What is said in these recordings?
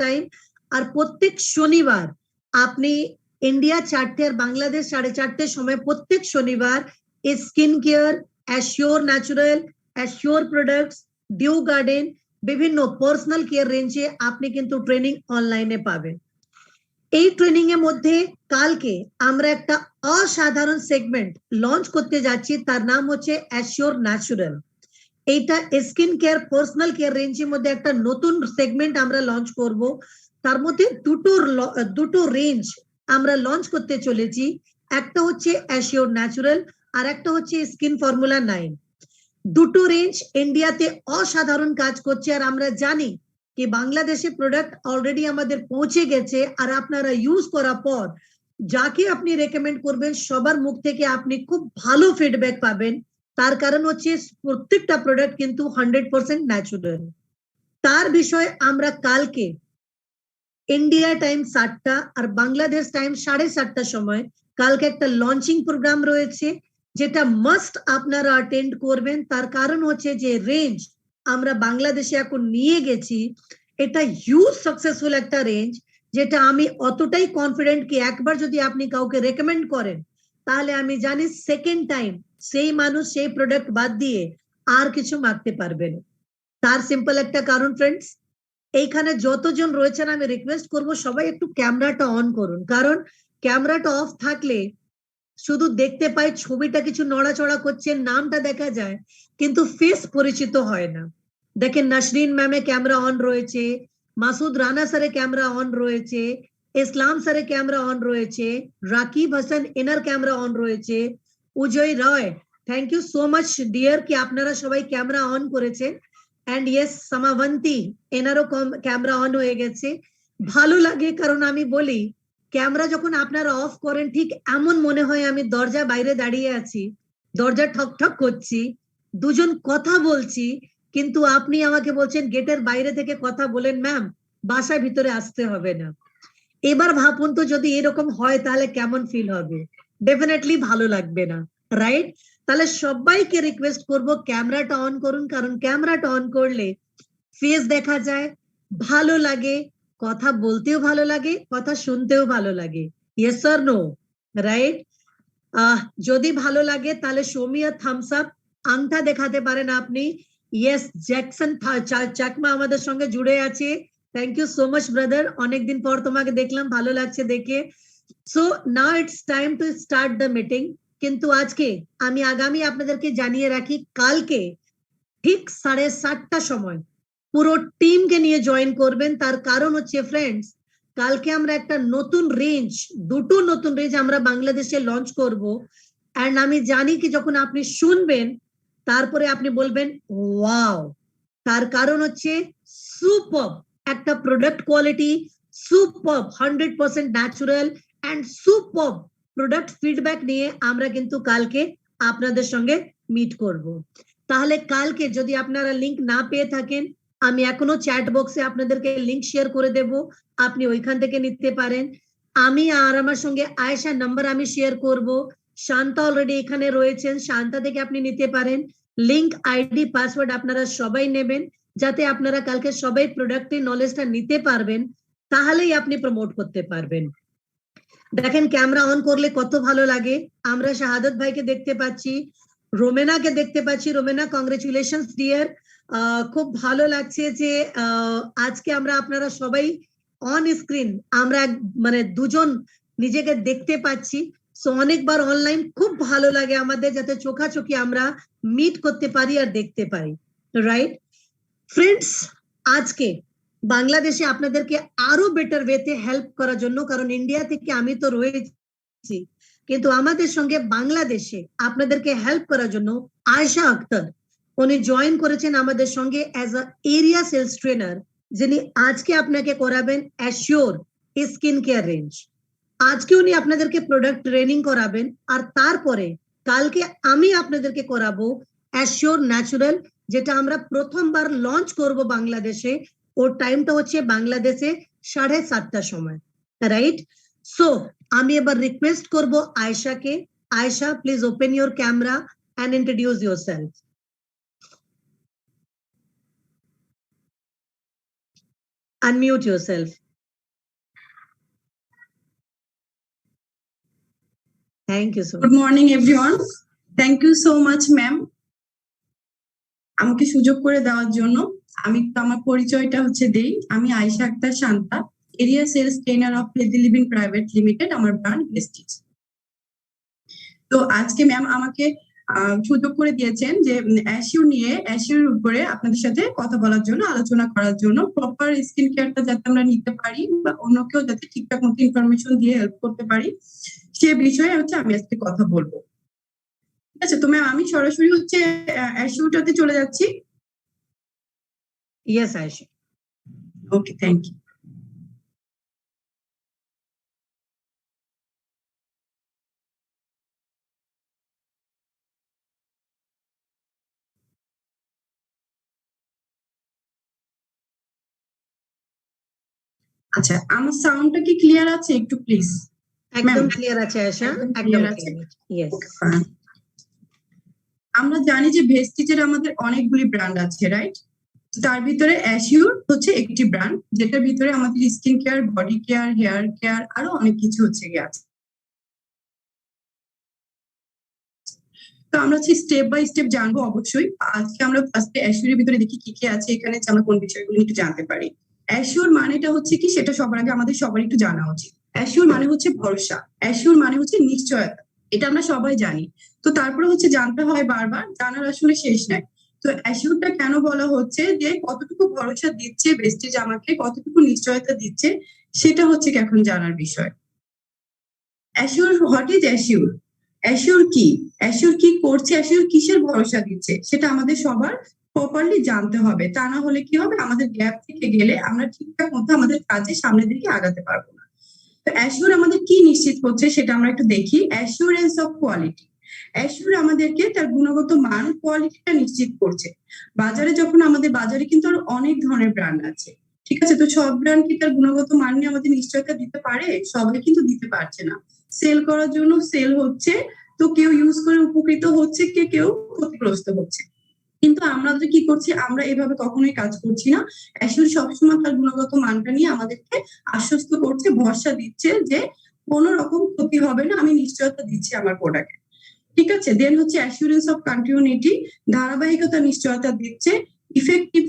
Time. আর প্রত্যেক শনিবার আপনি ইন্ডিয়া 4টে আর বাংলাদেশ 4:30 সময় প্রত্যেক শনিবার skin care, assure natural, assure products, dew garden, বিভিন্ন পার্সোনাল কেয়ার রেঞ্জে আপনি কিন্তু ট্রেনিং অনলাইনে পাবেন। এই ট্রেনিং এর মধ্যে কালকে আমরা একটা অসাধারণ সেগমেন্ট লঞ্চ করতে যাচ্ছি, তার নাম হচ্ছে অ্যাশিওর ন্যাচারাল। এইটা স্কিন কেয়ার, পার্সোনাল কেয়ার রেঞ্জের মধ্যে একটা নতুন সেগমেন্ট আমরা লঞ্চ করব। তার মধ্যে দুটো রেঞ্জ আমরা লঞ্চ করতে চলেছি। একটা হচ্ছে অ্যাশিওর ন্যাচারাল আর একটা হচ্ছে স্কিন ফর্মুলা 9। দুটো রেঞ্জ ইন্ডিয়াতে অসাধারণ কাজ করছে, আর আমরা জানি কি বাংলাদেশে প্রোডাক্ট অলরেডি আমাদের পৌঁছে গেছে। আর আপনারা ইউজ করার পর যাকে আপনি রেকমেন্ড করবেন সবার মুখ থেকে আপনি খুব ভালো ফিডব্যাক পাবেন। তার কারণ হচ্ছে প্রত্যেকটা প্রোডাক্ট কিন্তু 100% ন্যাচুরাল। তার বিষয়ে আমরা কালকে ইন্ডিয়া টাইম 7টা আর বাংলাদেশ টাইম 7:30 সময় কালকে একটা লঞ্চিং প্রোগ্রাম রয়েছে, যেটা মাস্ট আপনারা অ্যাটেন্ড করবেন। তার কারণ হচ্ছে যে রেঞ্জ আমরা বাংলাদেশে এখন নিয়ে গেছি, এটা হিউজ সাকসেসফুল একটা রেঞ্জ, যেটা আমি অতটাই কনফিডেন্ট কি একবার যদি আপনি কাউকে রেকমেন্ড করেন তাহলে আমি জানি সেকেন্ড টাইম সেই মানুষ সেই প্রোডাক্ট বাদ দিয়ে আর কিছু মাগতে পারবে না। তার সিম্পল একটা কারণ ফ্রেন্ডস, এইখানে যতজন রয়েছেন আমি রিকোয়েস্ট করব সবাই একটু ক্যামেরাটা অন করুন, কারণ ক্যামেরাটা অফ থাকলে শুধু দেখতে পাই ছবিটা কিছু নড়াচড়া করছে, নামটা দেখা যায় কিন্তু ফেস পরিচিত হয় না। দেখেন নাসরিন ম্যামে ক্যামেরা অন রয়েছে, মাসুদ রানা স্যারে ক্যামেরা অন রয়েছে, ইসলাম স্যারে ক্যামেরা অন রয়েছে, রাকিব হাসান এনার ক্যামেরা অন রয়েছে, Ujay Roy, thank you so much dear কি আপনারা সবাই ক্যামেরা অন করেছেন। এন্ড ইয়েস সামাবন্তী এনারও ক্যামেরা অন হয়ে গেছে। ভালো লাগে কারণ আমি বলি ক্যামেরা যখন আপনারা অফ করেন ঠিক এমন মনে হয় আমি দরজা বাইরে দাঁড়িয়ে আছি, দরজা ঠক ঠক করছি, দুজন কথা বলছি, কিন্তু আপনি আমাকে বলছেন গেটের বাইরে থেকে কথা বলেন ম্যাম, বাসার ভিতরে আসতে হবে না। এবার ভাবুন তো যদি এরকম হয় তাহলে কেমন ফিল হবে? ডেফিনেটলি ভালো লাগবে না, রাইট? তাহলে সবাইকে রিকোয়েস্ট করব ক্যামেরাটা অন করুন, কারণ ক্যামেরাটা অন করলে ফেস দেখা যায়, ভালো লাগে, কথা বলতেও ভালো লাগে, কথা শুনতেও ভালো লাগে। Yes or no? রাইট? যদি ভালো লাগে তাহলে show me a thumbs up, আংটা দেখাতে পারেন আপনি। ইয়েস জ্যাকসন চাকমা আমাদের সঙ্গে জুড়ে আছে, thank you so much brother, অনেকদিন পর তোমাকে দেখলাম, ভালো লাগছে দেখে। So now it's time to start the meeting. কিন্তু আজকে আমি আগামী আপনাদেরকে জানিয়ে রাখি কালকে ঠিক 7:30 সময় পুরো টিমকে নিয়ে জয়েন করবেন। তার কারণ হচ্ছে ফ্রেন্ডস, কালকে আমরা একটা নতুন রেঞ্জ, দুটো নতুন রেঞ্জ আমরা বাংলাদেশে লঞ্চ করব। এন্ড আমি জানি কি যখন আপনি শুনবেন তারপরে আপনি বলবেন ওয়াও। তার কারণ হচ্ছে সুপার একটা product quality, super 100% natural and super product feedback নিয়ে আমরা কিন্তু কালকে আপনাদের সঙ্গে মিট করব। তাহলে কালকে যদি আপনারা লিংক না পেয়ে থাকেন, আমি এখনো চ্যাট বক্সে আপনাদেরকে লিংক শেয়ার করে দেব, আপনি ওইখান থেকে নিতে পারেন। আমি আর আমার সঙ্গে আয়েশা নাম্বার আমি শেয়ার করব, শান্তা অলরেডি এখানে রয়েছেন, শান্তা থেকে আপনি নিতে পারেন। লিংক, আইডি, পাসওয়ার্ড আপনারা সবাই নেবেন, যাতে আপনারা কালকে সবাই প্রোডাক্টের নলেজটা নিতে পারবেন, তাহলেই আপনি প্রমোট করতে পারবেন। দেখেন ক্যামেরা অন করলে কত ভালো লাগে, আমরা শাহাদত ভাইকে দেখতে পাচ্ছি, রোমেনাকে দেখতে পাচ্ছি। রোমেনা কংগ্রেচুলেশনস ডিয়ার, খুব ভালো লাগছে যে আজকে আমরা আপনারা সবাই অন স্ক্রিন আমরা মানে দুজন নিজেকে দেখতে পাচ্ছি। সো অনেকবার অনলাইন খুব ভালো লাগে আমাদের, যাতে চোখাচোখি আমরা মিট করতে পারি আর দেখতে পারি, রাইট? ফ্রেন্ডস, আজকে বাংলাদেশে আপনাদেরকে আরো বেটার ওয়েতে হেল্প করার জন্য, কারণ ইন্ডিয়া থেকে আমি তো রয়েছি কিন্তু আমাদের সঙ্গে বাংলাদেশে আপনাদেরকে হেল্প করার জন্য আয়েশা আক্তার উনি জয়েন করেছেন আমাদের সঙ্গে as a area sales trainer, যিনি আজকে আপনাকে করাবেন অ্যাশিওর স্কিন কেয়ার রেঞ্জ। আজকে উনি আপনাদেরকে প্রোডাক্ট ট্রেনিং করাবেন, আর তারপরে কালকে আমি আপনাদেরকে করাবো অ্যাশিওর ন্যাচারাল, যেটা আমরা প্রথমবার লঞ্চ করব বাংলাদেশে। ওর টাইমটা হচ্ছে বাংলাদেশে 7:30 সময়, রাইট? সো আমি এবার রিকোয়েস্ট করব আয়েশাকে। Ayesha, please open your camera and introduce yourself. Unmute yourself. Thank you so much. Good morning, everyone. Thank you so much, ma'am. আমাকে সুযোগ করে দেওয়ার জন্য আমি আমার পরিচয়টা দেই। আমি Ayesha Akter Shanta, area sales trainer of healthy living private limited, আমার ব্র্যান্ড প্রেস্টিজ। তো আজকে ম্যাম আমাকে সুযোগ করে দিয়েছেন যে অ্যাশিওর উপরে আপনাদের সাথে কথা বলার জন্য, আলোচনা করার জন্য, প্রপার স্কিন কেয়ারটা যাতে আমরা নিতে পারি বা অন্যকেও যাতে ঠিকঠাক মতো ইনফরমেশন দিয়ে হেল্প করতে পারি, সে বিষয়ে আমি আজকে কথা বলবো। ঠিক আছে, তো ম্যাম আমি সরাসরি অ্যাশিওরটাতে চলে যাচ্ছি। Yes, Aisha. Okay, thank you. আচ্ছা, আমার সাউন্ডটা কি ক্লিয়ার আছে একটু প্লিজ? একদম ক্লিয়ার আছে আয়েশা, একদম আছে। ইয়েস। আমরা জানি যে ভেস্টিজের আমাদের অনেকগুলি ব্র্যান্ড আছে, রাইট? তার ভিতরে অ্যাশিওর হচ্ছে একটি ব্র্যান্ড, যেটার ভিতরে আমাদের skin care, body care, hair care আরো অনেক কিছু আছে। তো আমরা স্টেপ বাই স্টেপ জানবো অবশ্যই। আজকে আমরা ফার্স্টে অ্যাশিওরের ভিতরে দেখি কি কি আছে এখানে, আমরা কোন বিষয়গুলো একটু জানতে পারি। অ্যাশিওর মানেটা হচ্ছে কি, সেটা সবার আগে আমাদের সবার একটু জানা উচিত। অ্যাশিওর মানে হচ্ছে ভরসা, অ্যাশিওর মানে হচ্ছে নিশ্চয়তা, এটা আমরা সবাই জানি। তো তারপরে জানতে হয় বারবার, জানার আসলে শেষ নাই। তো অ্যাশিওরটা কেন বলা হচ্ছে, যে কতটুকু ভরসা দিচ্ছে ভেস্টিজ আমাকে, কতটুকু নিশ্চয়তা দিচ্ছে, সেটা হচ্ছে এখন জানার বিষয়। Assure, what is assure? Assure কি, অ্যাশিওর কি করছে, অ্যাশিওর কিসের ভরসা দিচ্ছে, সেটা আমাদের সবার প্রপারলি জানতে হবে। তা না হলে কি হবে, আমাদের গ্যাপ থেকে গেলে আমরা ঠিকঠাক মতো আমাদের কাজে সামনের দিকে আগাতে পারবো না। তো অ্যাশিওর আমাদের কি নিশ্চিত করছে সেটা আমরা একটু দেখি। অ্যাসিওরেন্স অফ কোয়ালিটি, অ্যাশিওর আমাদেরকে তার গুণগত মান, কোয়ালিটিটা নিশ্চিত করছে। বাজারে আমাদের বাজারে কিন্তু আরো অনেক ধরনের ব্র্যান্ড আছে, ঠিক আছে? তো সব ব্র্যান্ড কি তার গুণগত মান নিয়ে আমাদের নিশ্চয়তা দিতে পারে? সবাই কিন্তু দিতে পারছে না। সেল করার জন্য সেল হচ্ছে, তো কেউ ইউজ করে উপকৃত হচ্ছে, কেউ ক্ষতিগ্রস্ত হচ্ছে। কিন্তু আমরা কি করছি, আমরা এভাবে কখনোই কাজ করছি না। অ্যাশিওর সবসময় তার গুণগত মানটা নিয়ে আমাদেরকে আশ্বস্ত করছে, ভরসা দিচ্ছে যে কোনো রকম ক্ষতি হবে না, আমি নিশ্চয়তা দিচ্ছি আমার প্রোডাক্টে। ঠিক আছে, দেন অ্যাসিওরেন্স অফ কন্টিনিউটি, ধারাবাহিকতা নিশ্চয়তা দিচ্ছে, ইফেক্টিভ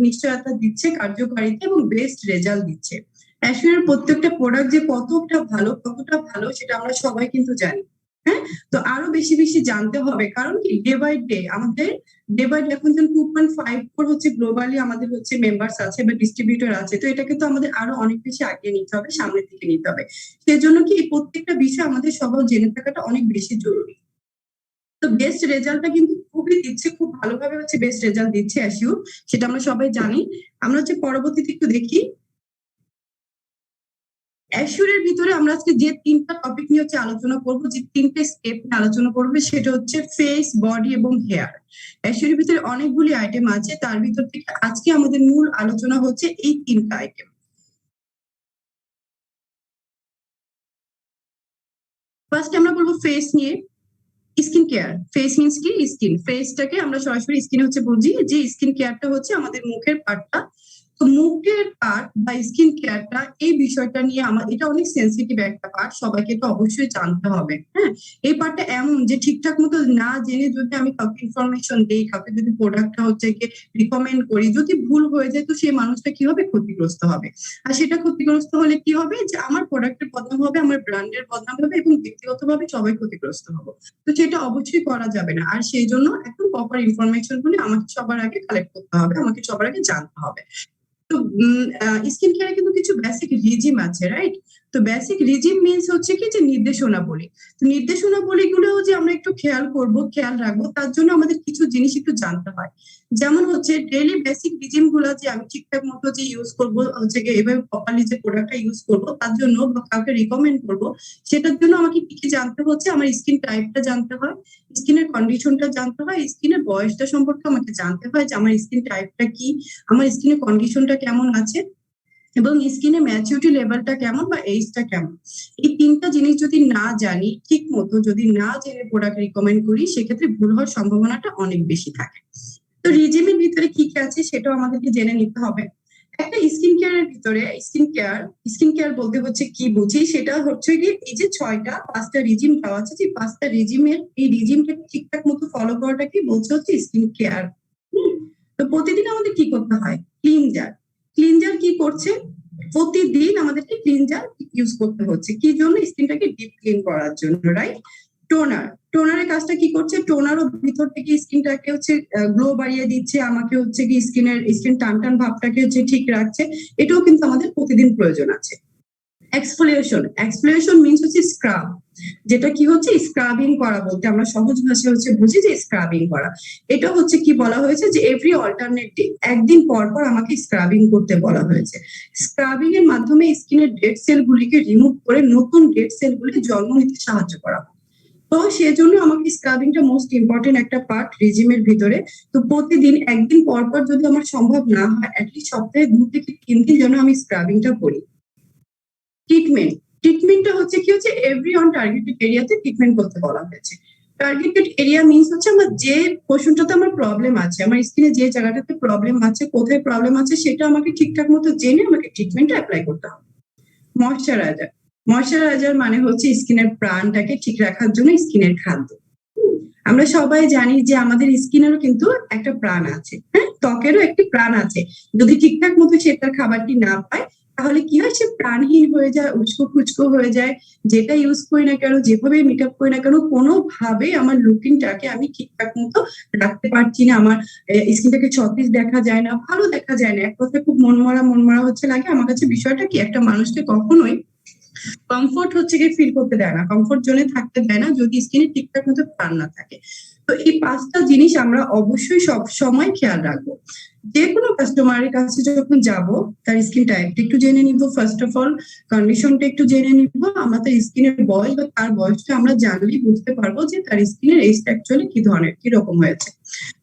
নিশ্চয়তা দিচ্ছে, কার্যকারিতা এবং বেস্ট রেজাল্ট দিচ্ছে। অ্যাশিওরের প্রত্যেকটা প্রোডাক্ট যে কতটা ভালো সেটা আমরা সবাই কিন্তু জানি। হ্যাঁ, তো আরো বেশি বেশি জানতে হবে, কারণ কি ডে বাই ডে আমাদের এখন 2.54 গ্লোবালি আমাদের মেম্বার্স আছে বা ডিস্ট্রিবিউটর আছে। তো এটাকে তো আমাদের আরো অনেক বেশি আগিয়ে নিতে হবে, সামনের দিকে নিতে হবে। সেজন্য কি এই প্রত্যেকটা বিষয় আমাদের সবার জেনে থাকাটা অনেক বেশি জরুরি। তো বেস্ট রেজাল্টটা কিন্তু খুবই দিচ্ছে, খুব ভালোভাবে বেস্ট রেজাল্ট দিচ্ছে অ্যাশিওর, সেটা আমরা সবাই জানি। আমরা পরবর্তীতে একটু দেখি অ্যাশিওরের ভিতরে আমরা আজকে যে তিনটা টপিক নিয়ে আলোচনা করবো, যে তিনটে স্টেপ নিয়ে আলোচনা করবো, সেটা ফেস, বডি এবং হেয়ার। অ্যাশিওরের ভিতরে অনেকগুলি আইটেম আছে, তার ভিতর থেকে আজকে আমাদের মূল আলোচনা হচ্ছে এই তিনটা আইটেম। ফার্স্ট আমরা বলবো ফেস নিয়ে। স্কিন কেয়ার, ফেস মিন্স কি, স্কিন। ফেসটাকে আমরা সরাসরি স্কিনে বুঝি, যে স্কিন কেয়ারটা আমাদের মুখের পার্টটা। তো মুখের পার্ট বা স্কিন কেয়ারটা, এই বিষয়টা নিয়ে এটা অনেক সেন্সিটিভ একটা পার্ট, সবাইকে তো অবশ্যই জানতে হবে। হ্যাঁ, এই পার্টটা এমন যে ঠিকঠাক মতো না জেনে যদি আমি কাউকে ইনফরমেশন দিই, কাউকে যদি প্রোডাক্টটা রিকমেন্ড করি, যদি ভুল হয়ে যায়, তো সেই মানুষটা কি হবে, ক্ষতিগ্রস্ত হবে। আর সেটা ক্ষতিগ্রস্ত হলে কি হবে, যে আমার প্রোডাক্টের বদনাম হবে, আমার ব্র্যান্ডের বদনাম হবে এবং ব্যক্তিগতভাবে সবাই ক্ষতিগ্রস্ত হবে। তো সেটা অবশ্যই করা যাবে না। আর সেই জন্য একদম প্রপার ইনফরমেশন গুলো আমাকে সবার আগে কালেক্ট করতে হবে, আমাকে সবার আগে জানতে হবে। তো স্কিন কেয়ারে কিন্তু কিছু বেসিক রিজিম আছে, রাইট? তো বেসিক রিজিম মিন্স কি, যে নির্দেশনাবলী। তো নির্দেশনাবলী গুলো যে আমরা একটু খেয়াল করব, খেয়াল রাখবো, তার জন্য আমাদের কিছু জিনিস একটু জানতে হয়। যেমন ডেইলি বেসিক রিজিম গুলো যে আমি ঠিকঠাক মতো যে ইউজ করবো, এভাবে প্রপারলি যে প্রোডাক্টটা ইউজ করবো, তার জন্য বা কাউকে রিকমেন্ড করবো, সেটার জন্য আমাকে কি কি জানতে হচ্ছে, আমার স্কিন টাইপটা জানতে হয়, স্কিনের কন্ডিশনটা জানতে হয়, স্কিনের বয়সটা সম্পর্কে আমাকে জানতে হয়, যে আমার স্কিন টাইপটা কি, আমার স্কিনের কন্ডিশনটা কেমন আছে, এবং স্কিনের ম্যাচুরিটি লেভেলটা কেমন বা এইজটা কেমন। এই তিনটা জিনিস যদি না জানি, ঠিক মতো যদি না জেনে প্রোডাক্ট রিকমেন্ড করি, সেক্ষেত্রে ভুল হওয়ার সম্ভাবনাটা অনেক বেশি থাকে। তো রিজিমের ভিতরে কি কি আছে সেটাও আমাদেরকে জেনে নিতে হবে। একটা স্কিন কেয়ারের ভিতরে স্কিন কেয়ার বলতে হচ্ছে কি বুঝি, সেটা হচ্ছে কি এই যে 5টা রিজিম দেওয়া আছে, যে 5টা রিজিমের এই রিজিমটা ঠিকঠাক মতো ফলো করাটাকে বলছে হচ্ছে স্কিন কেয়ার। তো প্রতিদিন আমাদের কি করতে হয়? ক্লিনজার কি করছে? প্রতিদিন আমাদেরকে ক্লিনজার ইউজ করতে হচ্ছে কি জন্য? স্কিনটাকে ডিপ ক্লিন করার জন্য, রাইট? টোনারের কাজটা কি করছে? টোনারও ভিতর থেকে স্কিনটাকে হচ্ছে গ্লো বাড়িয়ে দিচ্ছে, আমাকে হচ্ছে কি স্কিন টান টান ভাবটাকে হচ্ছে ঠিক রাখছে। এটাও কিন্তু আমাদের প্রতিদিন প্রয়োজন আছে। এক্সফোলিয়েশন মিন্স হচ্ছে স্ক্রাব, যেটা কি হচ্ছে স্ক্রাবিং করা, বলতে আমরা সহজ ভাষায় হচ্ছে বুঝি যে স্ক্রাবিং করা। এটা হচ্ছে কি বলা হয়েছে যে এভরি অল্টারনেট ডে, একদিন পর পর আমাকে স্ক্রাবিং করতে বলা হয়েছে। স্ক্রাবিং এর মাধ্যমে স্কিনের ডেড সেল গুলিকে রিমুভ করে নতুন ডেড সেল গুলি জন্ম নিতে সাহায্য করা। তো সেজন্য আমাকে স্ক্রাবিংটা মোস্ট ইম্পর্টেন্ট একটা পার্ট রেজিমের ভিতরে। তো প্রতিদিন একদিন পর পর যদি আমার সম্ভব না হয়, অ্যাটলিস্ট সপ্তাহে 2 থেকে 3 দিন যেন আমি স্ক্রাবিংটা করি। ট্রিটমেন্টটা হচ্ছে কি হচ্ছে এভরি অন টার্গেটেড এরিয়াতে ট্রিটমেন্ট করতে বলা হয়েছে। টার্গেটেড এরিয়া মিন্স হচ্ছে আমার যে পোর্শনটাতে আমার প্রবলেম আছে, আমার স্কিনে যে জায়গাটাতে প্রবলেম আছে, কোথায় প্রবলেম আছে, সেটা আমাকে ঠিকঠাক মতো জেনে আমাকে ট্রিটমেন্টটা অ্যাপ্লাই করতে হবে। ময়শ্চারাইজার মানে হচ্ছে স্কিনের প্রাণটাকে ঠিক রাখার জন্য স্কিনের খাদ্য। আমরা সবাই জানি যে আমাদের স্কিনেরও কিন্তু একটা প্রাণ আছে, হ্যাঁ, ত্বকেরও একটি প্রাণ আছে। যদি ঠিকঠাক মতো সে তার খাবারটি না পায়, তাহলে কি হয়? সে প্রাণহীন হয়ে যায়, উস্কো খুচকো হয়ে যায়। যেটা ইউজ করি না কেন, যেভাবে মেকআপ করি না কেন, কোনোভাবে আমার লুকিংটাকে আমি ঠিকঠাক মতো রাখতে পারছি না। আমার স্কিনটাকে সতেজ দেখা যায় না, ভালো দেখা যায় না। এক কথায় খুব মনমরা হচ্ছে লাগে। আমার কাছে বিষয়টা কি, একটা মানুষকে কখনোই কমফোর্ট হচ্ছে গিয়ে ফিল করতে দেয় না, কমফোর্ট জোনে থাকতে দেয় না যদি স্কিনে ঠিকঠাক মতো প্রাণ না থাকে। তো এই 5টা জিনিস আমরা অবশ্যই সব সময় খেয়াল রাখবো। যে কোনো কাস্টমারের কাছে যখন যাব, তার স্কিন টাইপটা একটু জেনে নিব, ফার্স্ট অফ অল কন্ডিশনটা একটু জেনে নিব। আমরা তার স্কিনের বয়স বা তার বয়সটা আমরা জানলেই বুঝতে পারবো যে তার স্কিনের এজটা অ্যাকচুয়ালি কি ধরনের, কি রকম হয়েছে।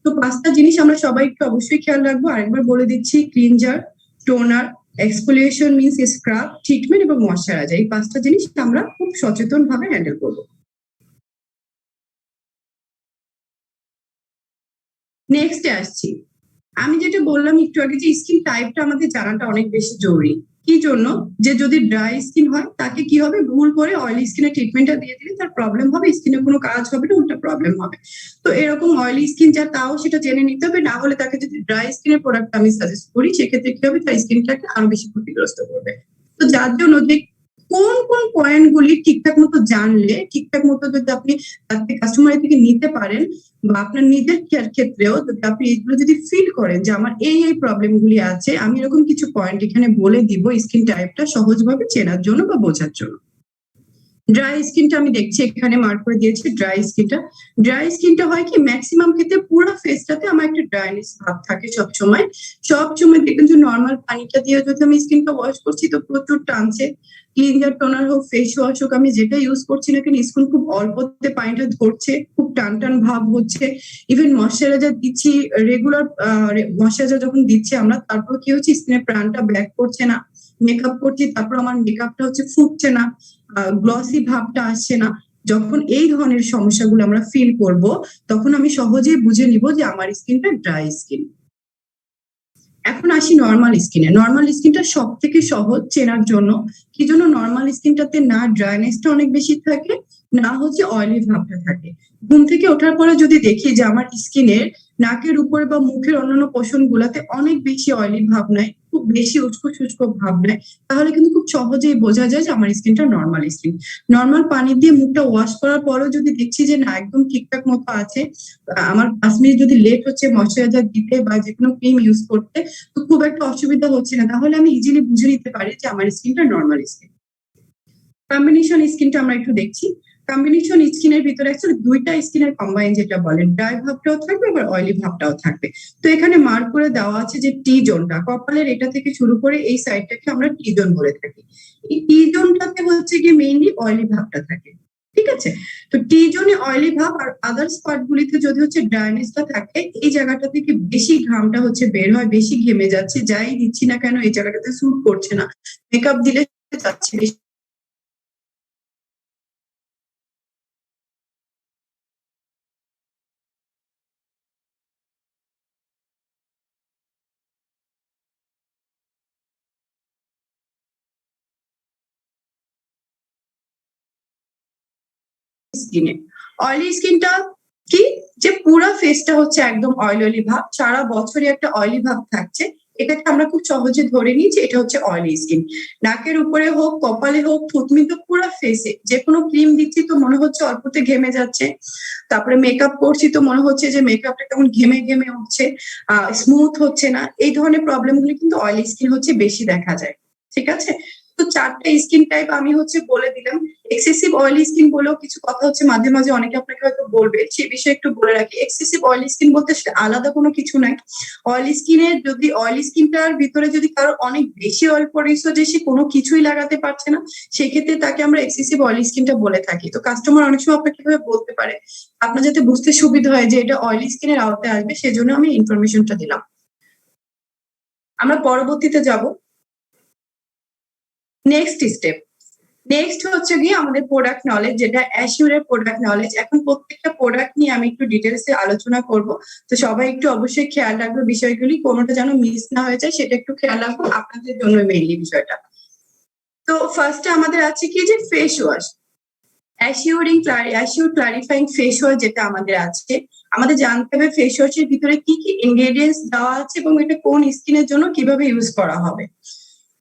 তো 5টা জিনিস আমরা সবাই একটু অবশ্যই খেয়াল রাখবো। আরেকবার বলে দিচ্ছি, cleanser, toner, exfoliation means scrub, treatment এবং ময়শ্চারাইজার, এই 5টা জিনিস আমরা খুব সচেতন ভাবে হ্যান্ডেল করবো। নেক্সটে আসছি। আমি যেটা বললাম একটু আগে, যে স্কিন টাইপটা আমাদের জানাটা অনেক বেশি জরুরি। কি জন্য? যে যদি ড্রাই স্কিন হয়, তাকে কি হবে, ভুল করে অয়েলি স্কিনে ট্রিটমেন্টটা দিয়ে দিলে তার প্রবলেম হবে, স্কিনে কোনো কাজ হবে না, উল্টা প্রবলেম হবে। তো এরকম অয়েলি স্কিন যা, তাও সেটা জেনে নিতে হবে। না হলে তাকে যদি ড্রাই স্কিনের প্রোডাক্ট আমি সাজেস্ট করি, সেক্ষেত্রে কি হবে, তার স্কিনটাকে আরো বেশি ক্ষতিগ্রস্ত করবে। তো যার জন্য যে কোন কোন পয়েন্ট গুলি ঠিকঠাক মতো জানলে, ঠিকঠাক মতো যদি আপনি কাস্টমারের থেকে নিতে পারেন, বা আপনার নিজের ক্ষেত্রেও যদি আপনি এগুলো যদি ফিল করেন যে আমার এই প্রবলেম গুলি আছে, আমি এরকম কিছু পয়েন্ট এখানে বলে দিব স্কিন টাইপটা সহজভাবে চেনার জন্য বা বোঝার জন্য। ড্রাই স্কিনটা আমি দেখছি এখানে মার্ক করে দিয়েছি। ড্রাই স্কিনটা হয় কি, ম্যাক্সিমাম ক্ষেত্রে পুরো ফেসটাতে আমার একটা ড্রাইনেস ভাব থাকে সবসময় দেখবেন যে নর্মাল পানিটা দিয়ে যদি আমি স্কিনটা ওয়াশ করছি, তো প্রচুর টানছে। ক্লিনজার, টোনার হোক, ফেস ওয়াশ হোক, আমি যেটা ইউজ করছি না কেন, স্কিন খুব অল্পতে পানিটা ধরছে, খুব টান টান ভাব হচ্ছে। ইভেন ময়শ্চারাইজার দিচ্ছি, রেগুলার ময়শ্চারাইজার যখন দিচ্ছি আমরা, তারপর কি হচ্ছে, স্কিনের প্রাণটা ব্যাক করছে না। মেকআপ করছি, তারপর আমার মেকআপটা হচ্ছে ফুটছে না, গ্লসি ভাবটা আসছে না। যখন এই ধরনের সমস্যাগুলো আমরা ফিল করব, তখন আমি সহজেই বুঝে নিব যে আমার স্কিনটা ড্রাই স্কিন। এখন আসি নর্মাল স্কিনটা সব থেকে সহজ চেনার জন্য। কি জন্য? নর্মাল স্কিনটাতে না ড্রাইনেসটা অনেক বেশি থাকে, না হচ্ছে অয়েলি ভাবটা থাকে। ঘুম থেকে ওঠার পরে যদি দেখি যে আমার স্কিনের নাকের উপরে বা মুখের অন্যান্য পোষণ গুলাতে অনেক বেশি অয়েলি ভাব নাই, খুব বেশি উস্কো শুষ্ক ভাব নাই, তাহলে কিন্তু খুব সহজেই বোঝা যায় যে আমার স্কিনটা নর্মাল স্কিন। নর্মাল পানি দিয়ে মুখটা ওয়াশ করার পরেও যদি দেখছি যে না, একদম ঠিকঠাক মতো আছে, আমার 5 মিনিট যদি লেট হচ্ছে ময়শ্চারাইজার দিতে বা যে কোনো ক্রিম ইউজ করতে, তো খুব একটা অসুবিধা হচ্ছে না, তাহলে আমি ইজিলি বুঝে নিতে পারি যে আমার স্কিনটা নর্মাল স্কিন। কম্বিনেশন স্কিনটা আমরা একটু দেখছি। কম্বিনেশন স্কিনের ভিতরে অ্যাকচুয়ালি 2টা স্কিনের কম্বাইন যেটা বলেন, ড্রাই ভাবটাও থাকবে আবার অয়েলি ভাবটাও থাকবে। তো এখানে মার্ক করে দেওয়া আছে যে টি জোনটা, কপালের এটা থেকে শুরু করে এই সাইডটাকে আমরা টি জোন বলে থাকি। এই টি জোনটাতে হচ্ছে গিয়ে মেইনলি অয়েলি ভাবটা থাকে, ঠিক আছে? তো টি জোনে অয়েলি ভাব, আর আদার্স পার্ট গুলিতে যদি হচ্ছে ড্রাইনেসটা থাকে, এই জায়গাটা থেকে বেশি ঘামটা হচ্ছে বের হয়, বেশি ঘেমে যাচ্ছে, যাই দিচ্ছি না কেন এই জায়গাটাতে স্যুট করছে না, মেকআপ দিলে যাচ্ছে বেশি স্কিনে। অয়েলি স্কিনটা কি, যে পুরো ফেসটা হচ্ছে একদম অয়েলি ভাব, সারা বছরই একটা অয়েলি ভাব থাকছে, এটাকে আমরা খুব সহজে ধরে নিই যে এটা হচ্ছে অয়েলি স্কিন। নাকের উপরে হোক, কপালে হোক, থুতনি, তো পুরো ফেসে যে কোনো ক্রিম দিচ্ছি তো মনে হচ্ছে অল্পতে ঘেমে যাচ্ছে, তারপরে মেকআপ করছি তো মনে হচ্ছে যে মেকআপটা কেমন ঘেমে ঘেমে উঠছে, স্মুথ হচ্ছে না। এই ধরনের প্রবলেমগুলি কিন্তু অয়েলি স্কিন হচ্ছে বেশি দেখা যায়। ঠিক আছে, তো 4টা স্কিন টাইপ আমি হচ্ছে বলে দিলাম। এক্সেসিভ অয়েলি স্কিন বলেও কিছু কথা হচ্ছে মাঝে মাঝে অনেকে আপনাকে হয়তো বলবে, সে বিষয়ে একটু বলে রাখি। এক্সেসিভ অয়েলি স্কিন বলতে আলাদা কোনো কিছু নাই। অয়েলি স্কিনের যদি অয়েলি স্কিনটার ভিতরে যদি কারো অনেক বেশি অয়েল পড়েছে যে সে কোনো কিছুই লাগাতে পারছে না, সেক্ষেত্রে তাকে আমরা এক্সেসিভ অয়েলি স্কিনটা বলে থাকি। তো কাস্টমার অনেক সময় আপনাকে কিভাবে বলতে পারে, আপনার যাতে বুঝতে সুবিধা হয় যে এটা অয়েলি স্কিনের আওতায় আসবে, সেজন্য আমি ইনফরমেশনটা দিলাম। আমরা পরবর্তীতে যাব নেক্সট স্টেপ। নেক্সট হচ্ছে গিয়ে আমাদের প্রোডাক্ট নলেজ, যেটা অ্যাশিওরের প্রোডাক্ট নলেজ। এখন প্রত্যেকটা প্রোডাক্ট নিয়ে আমি একটু ডিটেলসে আলোচনা করব, তো সবাই একটু অবশ্যই খেয়াল রাখবে বিষয়গুলি, কোনোটা যেন মিস না হয়ে যায় সেটা একটু খেয়াল রাখবো, আপনাদের জন্য মেইনলি বিষয়টা। তো ফার্স্টে আমাদের আছে কি যে face wash, assure clarifying face wash যেটা আমাদের আছে। আমাদের জানতে হবে ফেস ওয়াশের ভিতরে কি কি ইনগ্রেডিয়েন্টস দেওয়া আছে এবং এটা কোন স্কিনের জন্য কিভাবে ইউজ করা হবে।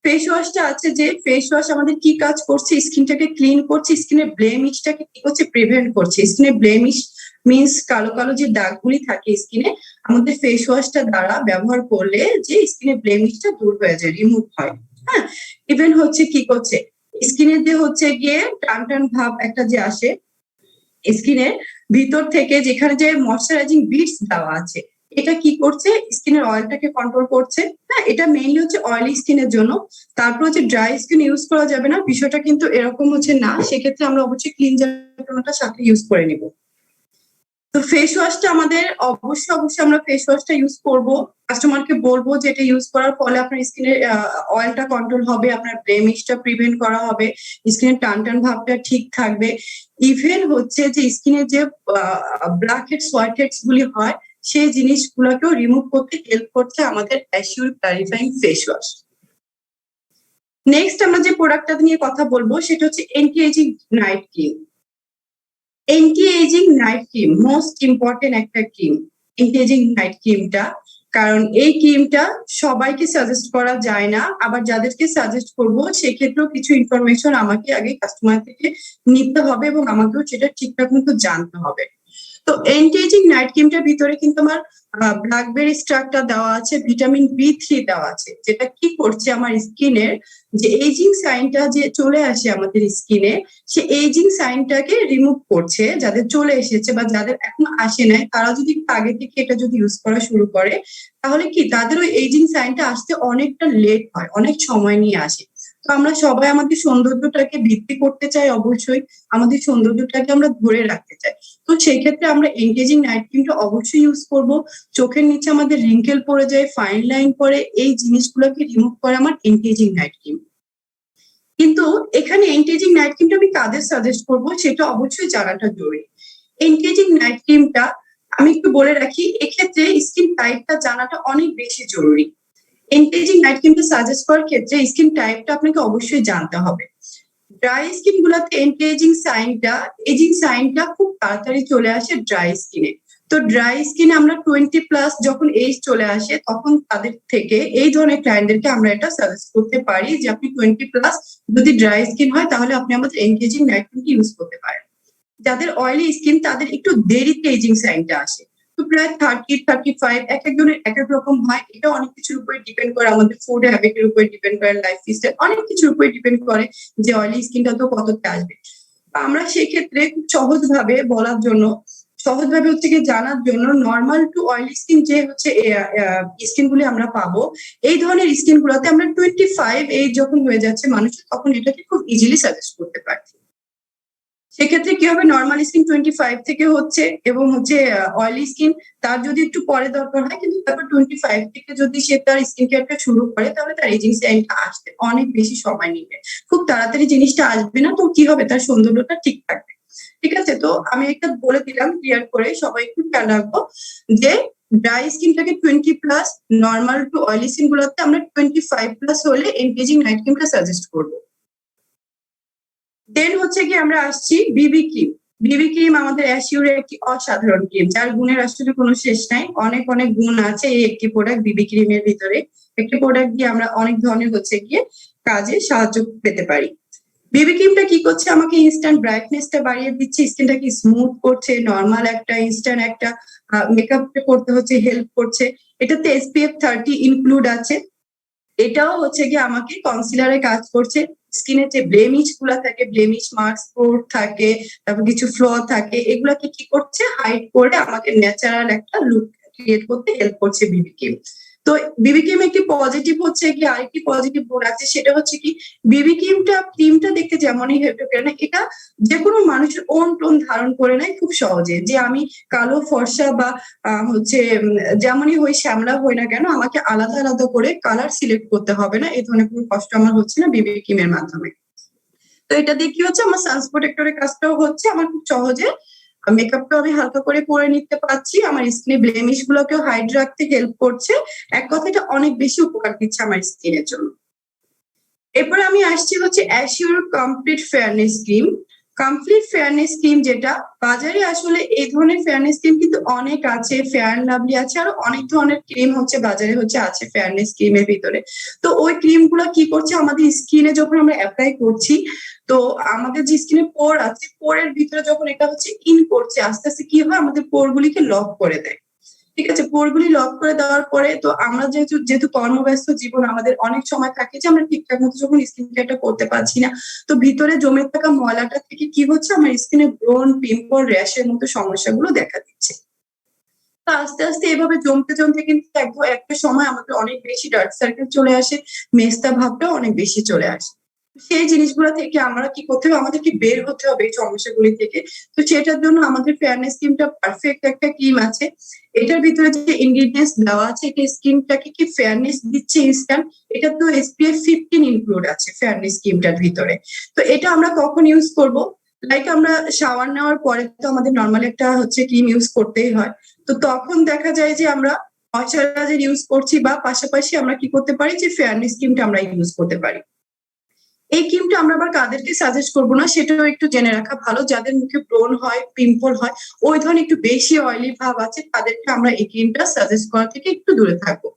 ফেস ওয়াশটা আছে যে ফেস ওয়াশ আমাদের কি কাজ করছে, স্কিনটাকে ক্লিন করছে, স্কিনের ব্লেমিশটাকে কি করছে, প্রিভেন্ট করছে। স্কিনের ব্লেমিশ মিন্স কালো কালো যে দাগগুলি থাকে স্কিনে, আমাদের ফেস ওয়াশটা দ্বারা ব্যবহার করলে যে স্কিনের ব্লেমিশটা দূর হয়ে যায়, রিমুভ হয়। হ্যাঁ, ইভেন হচ্ছে কি করছে, স্কিনের যে হচ্ছে গিয়ে টান টান ভাব একটা যে আসে স্কিনের ভিতর থেকে, যেখানে যে ময়শ্চারাইজিং বিটস দেওয়া আছে, এটা কি করছে, স্কিনের অয়েলটাকে কন্ট্রোল করছে। হ্যাঁ, এটা মেইনলি হচ্ছে অয়েলি স্কিনের জন্য। তারপর হচ্ছে ড্রাই স্কিন ইউজ করা যাবে না, বিষয়টা কিন্তু এরকম হচ্ছে না, সেক্ষেত্রে আমরা অবশ্যই ক্লিনজারটা সাথে ইউজ করে নিব। তো ফেস ওয়াশটা আমাদের অবশ্যই আমরা ফেস ওয়াশটা ইউজ করব, কাস্টমারকে বলবো যে এটা ইউজ করার ফলে আপনার স্কিনের অয়েলটা কন্ট্রোল হবে, আপনার ব্লেমিশটা প্রিভেন্ট করা হবে, স্কিনের টান টান ভাবটা ঠিক থাকবে। ইভেন হচ্ছে যে স্কিনের যে ব্ল্যাক হেডস হোয়াইট হেডস গুলি হয়, সেই জিনিসগুলোকেও রিমুভ করতে হেল্প করছে আমাদের assure clarifying face wash. Next আমরা যে প্রোডাক্টটা নিয়ে কথা বলবো সেটা হচ্ছে anti ageing night cream. Anti ageing night cream most important একটা ক্রিম, অ্যান্টি এজিং নাইট ক্রিমটা। কারণ এই ক্রিমটা সবাইকে সাজেস্ট করা যায় না, আবার যাদেরকে সাজেস্ট করবো সেক্ষেত্রেও কিছু ইনফরমেশন আমাকে আগে কাস্টমার থেকে নিতে হবে এবং আমাকেও সেটা ঠিকঠাক মতো জানতে হবে। তো অ্যান্টি এজিং নাইট ক্রিমটার ভিতরে কিন্তু আমার ব্ল্যাকবেরি এক্সট্রাক্টটা দেওয়া আছে, ভিটামিন B3 দেওয়া আছে, যেটা কি করছে আমার স্কিনের যে এজিং সাইনটা যে চলে আসে আমাদের স্কিনে, সে এজিং সাইনটাকে রিমুভ করছে। যাদের চলে এসেছে বা যাদের এখন আসে নাই, তারা যদি একটু আগে থেকে এটা যদি ইউজ করা শুরু করে, তাহলে কি তাদের ওই এজিং সাইনটা আসতে অনেকটা লেট হয়, অনেক সময় নিয়ে আসে। তো আমরা সবাই আমাদের সৌন্দর্যটাকে বৃদ্ধি করতে চাই, অবশ্যই আমাদের সৌন্দর্যটাকে আমরা ধরে রাখতে চাই। তো সেই ক্ষেত্রে আমরা এনগেজিং নাইট ক্রিমটা অবশ্যই ইউজ করব। চোখের নিচে আমাদের রিঙ্কেল পড়ে যায়, ফাইন লাইন পড়ে, এই জিনিসগুলোকে রিমুভ করে আমার এনগেজিং নাইট ক্রিম। কিন্তু এখানে এনগেজিং নাইট ক্রিমটা আমি কাদের সাজেস্ট করব সেটা অবশ্যই জানাটা জরুরি। এনগেজিং নাইট ক্রিমটা আমি একটু বলে রাখি, এক্ষেত্রে স্কিন টাইপটা জানাটা অনেক বেশি জরুরি। এনগেজিং নাইট ক্রিমটা সাজেস্ট করার ক্ষেত্রে স্কিন টাইপটা আপনাকে অবশ্যই জানতে হবে। ড্রাই স্কিন গুলাতে অ্যান্টি এজিং সাইনটা খুব তাড়াতাড়ি চলে আসে ড্রাই স্কিনে। তো ড্রাই স্কিনে আমরা 20+ যখন এজ চলে আসে, তখন তাদের থেকে এই ধরনের ক্লায়েন্টদেরকে আমরা এটা সাজেস্ট করতে পারি যে আপনি 20+ যদি ড্রাই স্কিন হয় তাহলে আপনি আমাদের এনগেজিং নাইট ক্রিমটি ইউজ করতে পারেন। যাদের অয়েলি স্কিন তাদের একটু দেরিতে এজিং সাইনটা আসে, তো প্রায় 30-35, এক একজনের এক এক রকম হয়। এটা অনেক কিছুর উপরে ডিপেন্ড করে, আমাদের ফুড হ্যাবিটের উপরে ডিপেন্ড করে, লাইফ স্টাইল, অনেক কিছুর উপরে ডিপেন্ড করে যে অয়েলি স্কিনটা তো কতটা আসবে। আমরা সেক্ষেত্রে খুব সহজভাবে বলার জন্য, সহজভাবে হচ্ছে কি জানার জন্য, নর্মাল টু অয়েলি স্কিন যে হচ্ছে স্কিন গুলি আমরা পাবো, এই ধরনের স্কিন গুলোতে আমরা 25 এজ যখন হয়ে যাচ্ছে মানুষের, তখন এটাকে খুব ইজিলি সাজেস্ট করতে পারছি। সেক্ষেত্রে কি হবে, নর্মাল স্কিন 25 থেকে হচ্ছে এবং হচ্ছে অয়েলি স্কিন তার যদি একটু পরে দরকার হয়, কিন্তু তারপর 25 থেকে যদি সে তার স্কিন কেয়ারটা শুরু করে, তাহলে তার এজিং সাইনটা আসতে অনেক বেশি সময় নিবে, খুব তাড়াতাড়ি জিনিসটা আসবে না। তো কি হবে, তার সৌন্দর্যটা ঠিক থাকবে। ঠিক আছে, তো আমি একটা বলে দিলাম ক্লিয়ার করে, সবাই একটু খেয়াল রাখবো যে ড্রাই স্কিনটাকে 20+, নর্মাল টু অয়েলি স্কিন গুলোতে আমরা 25+ হলে এনগেজিং নাইট ক্রিমটা সাজেস্ট করবো। দেন হচ্ছে কি আমরা আসছি বিবি ক্রিম। বিবি ক্রিম আমাদের অ্যাশিওরের একটি অসাধারণ ক্রিম, যার গুণের আসলে কোনো শেষ নাই। অনেক অনেক গুণ আছে এই একটি প্রোডাক্ট বিবি ক্রিমের ভিতরে। একটি প্রোডাক্ট দিয়ে আমরা অনেক ধরনের হচ্ছে গিয়ে কাজে সাহায্য পেতে পারি। বিবি ক্রিমটা কি করছে, আমাকে ইনস্ট্যান্ট ব্রাইটনেসটা বাড়িয়ে দিচ্ছে, স্কিনটাকে স্মুথ করছে, নর্মাল একটা ইনস্ট্যান্ট একটা মেকআপ করতে হচ্ছে হেল্প করছে। এটাতে SPF 30 ইনক্লুড আছে। এটাও হচ্ছে গিয়ে আমাকে কনসিলারে কাজ করছে। স্কিনের যে ব্লেমিশ গুলা থাকে, ব্লেমিশ মার্কস, স্পট থাকে, তারপর কিছু ফ্ল থাকে, এগুলাকে কি করছে হাইড করে আমাকে ন্যাচারাল একটা লুক ক্রিয়েট করতে হেল্প করছে বিবি ক্রিম। তো বিবি ক্রিম একটি পজিটিভ হচ্ছে কি, আরেকটি পজিটিভ গুণ আছে, সেটা হচ্ছে কি বিবি ক্রিমটা দেখতে যেমনই হেল্প করে না, এটা যে কোনো মানুষের ওন টোন ধারণ করে নেয় খুব সহজে। যে আমি কালো ফর্সা বা হচ্ছে যেমনই হই শ্যামলা হই না কেন, আমাকে আলাদা আলাদা করে কালার সিলেক্ট করতে হবে না, এই ধরনের কোনো কষ্ট আমার হচ্ছে না বিবি ক্রিমের মাধ্যমে। তো এটা দিয়ে কি হচ্ছে, আমার সানস প্রোটেক্টরের কাজটাও হচ্ছে, আমার খুব সহজে মেকআপটা আমি হালকা করে পরে নিতে পারছি, আমার স্কিনে ব্লেমিশ গুলোকেও হাইড রাখতে হেল্প করছে। এক কথাটা অনেক বেশি উপকার দিচ্ছে আমার স্কিনের জন্য। এরপরে আমি আসছি হচ্ছে assure complete fairness cream. Complete fairness cream যেটা বাজারে আসলে এই ধরনের ফেয়ারনেস ক্রিম কিন্তু অনেক আছে, ফেয়ার এন্ড লাভলি আছে, আরো অনেক ধরনের ক্রিম হচ্ছে বাজারে হচ্ছে আছে ফেয়ারনেস ক্রিমের ভিতরে। তো ওই ক্রিম গুলা কি করছে, আমাদের স্কিনে যখন আমরা অ্যাপ্লাই করছি, তো আমাদের যে স্কিনে পোর আছে, পোরের ভিতরে যখন এটা হচ্ছে ইন করছে, আস্তে আস্তে কি হয়, আমাদের পোর গুলিকে লক করে দেয়। ঠিক আছে, পোরগুলি লক করে দেওয়ার পরে তো আমরা যেহেতু কর্মব্যস্ত জীবন, আমাদের অনেক সময় থাকে যে আমরা ঠিকঠাক মতো যখন স্কিন কেয়ারটা করতে পারছি না, তো ভিতরে জমে থাকা ময়লাটা থেকে কি হচ্ছে, আমার স্কিনে ব্রণ, পিম্পল, র্যাশের মতো সমস্যাগুলো দেখা দিচ্ছে। তো আস্তে আস্তে এভাবে জমতে জমতে কিন্তু একটা সময় আমাদের অনেক বেশি ডার্ক সার্কেল চলে আসে, মেস্তা ভাবটাও অনেক বেশি চলে আসে। সেই জিনিসগুলো থেকে আমরা কি করতে হবে, আমাদেরকে বের হতে হবে এই সমস্যাগুলি থেকে। তো সেটার জন্য আমাদের ফেয়ারনেস ক্রিমটা পারফেক্ট একটা ক্রিম আছে। এটার ভিতরে যে ইনগ্রিডিয়েন্টস দেওয়া আছে, এটা স্কিনটাকে কি ফেয়ারনেস দিচ্ছে ইনস্ট্যান্ট। এটা তো SPF 15 ইনক্লুড আছে ফেয়ারনেস ক্রিমটার ভিতরে। তো এটা আমরা কখন ইউজ করব, লাইক আমরা শাওয়ার নেওয়ার পরে তো আমাদের নর্মাল একটা হচ্ছে ক্রিম ইউজ করতেই হয়। তো তখন দেখা যায় যে আমরা ময়শ্চারাইজার ইউজ করছি, বা পাশাপাশি আমরা কি করতে পারি, যে ফেয়ারনেস ক্রিমটা আমরা ইউজ করতে পারি। এই ক্রিমটা আমরা আবার কাদেরকে সাজেস্ট করবো না সেটাও একটু জেনে রাখা ভালো। যাদের মুখে ব্রণ হয়, পিম্পল হয়, ওই ধরনের একটু বেশি অয়েলি ভাব আছে, তাদেরকে আমরা এই ক্রিমটা সাজেস্ট করা থেকে একটু দূরে থাকবো।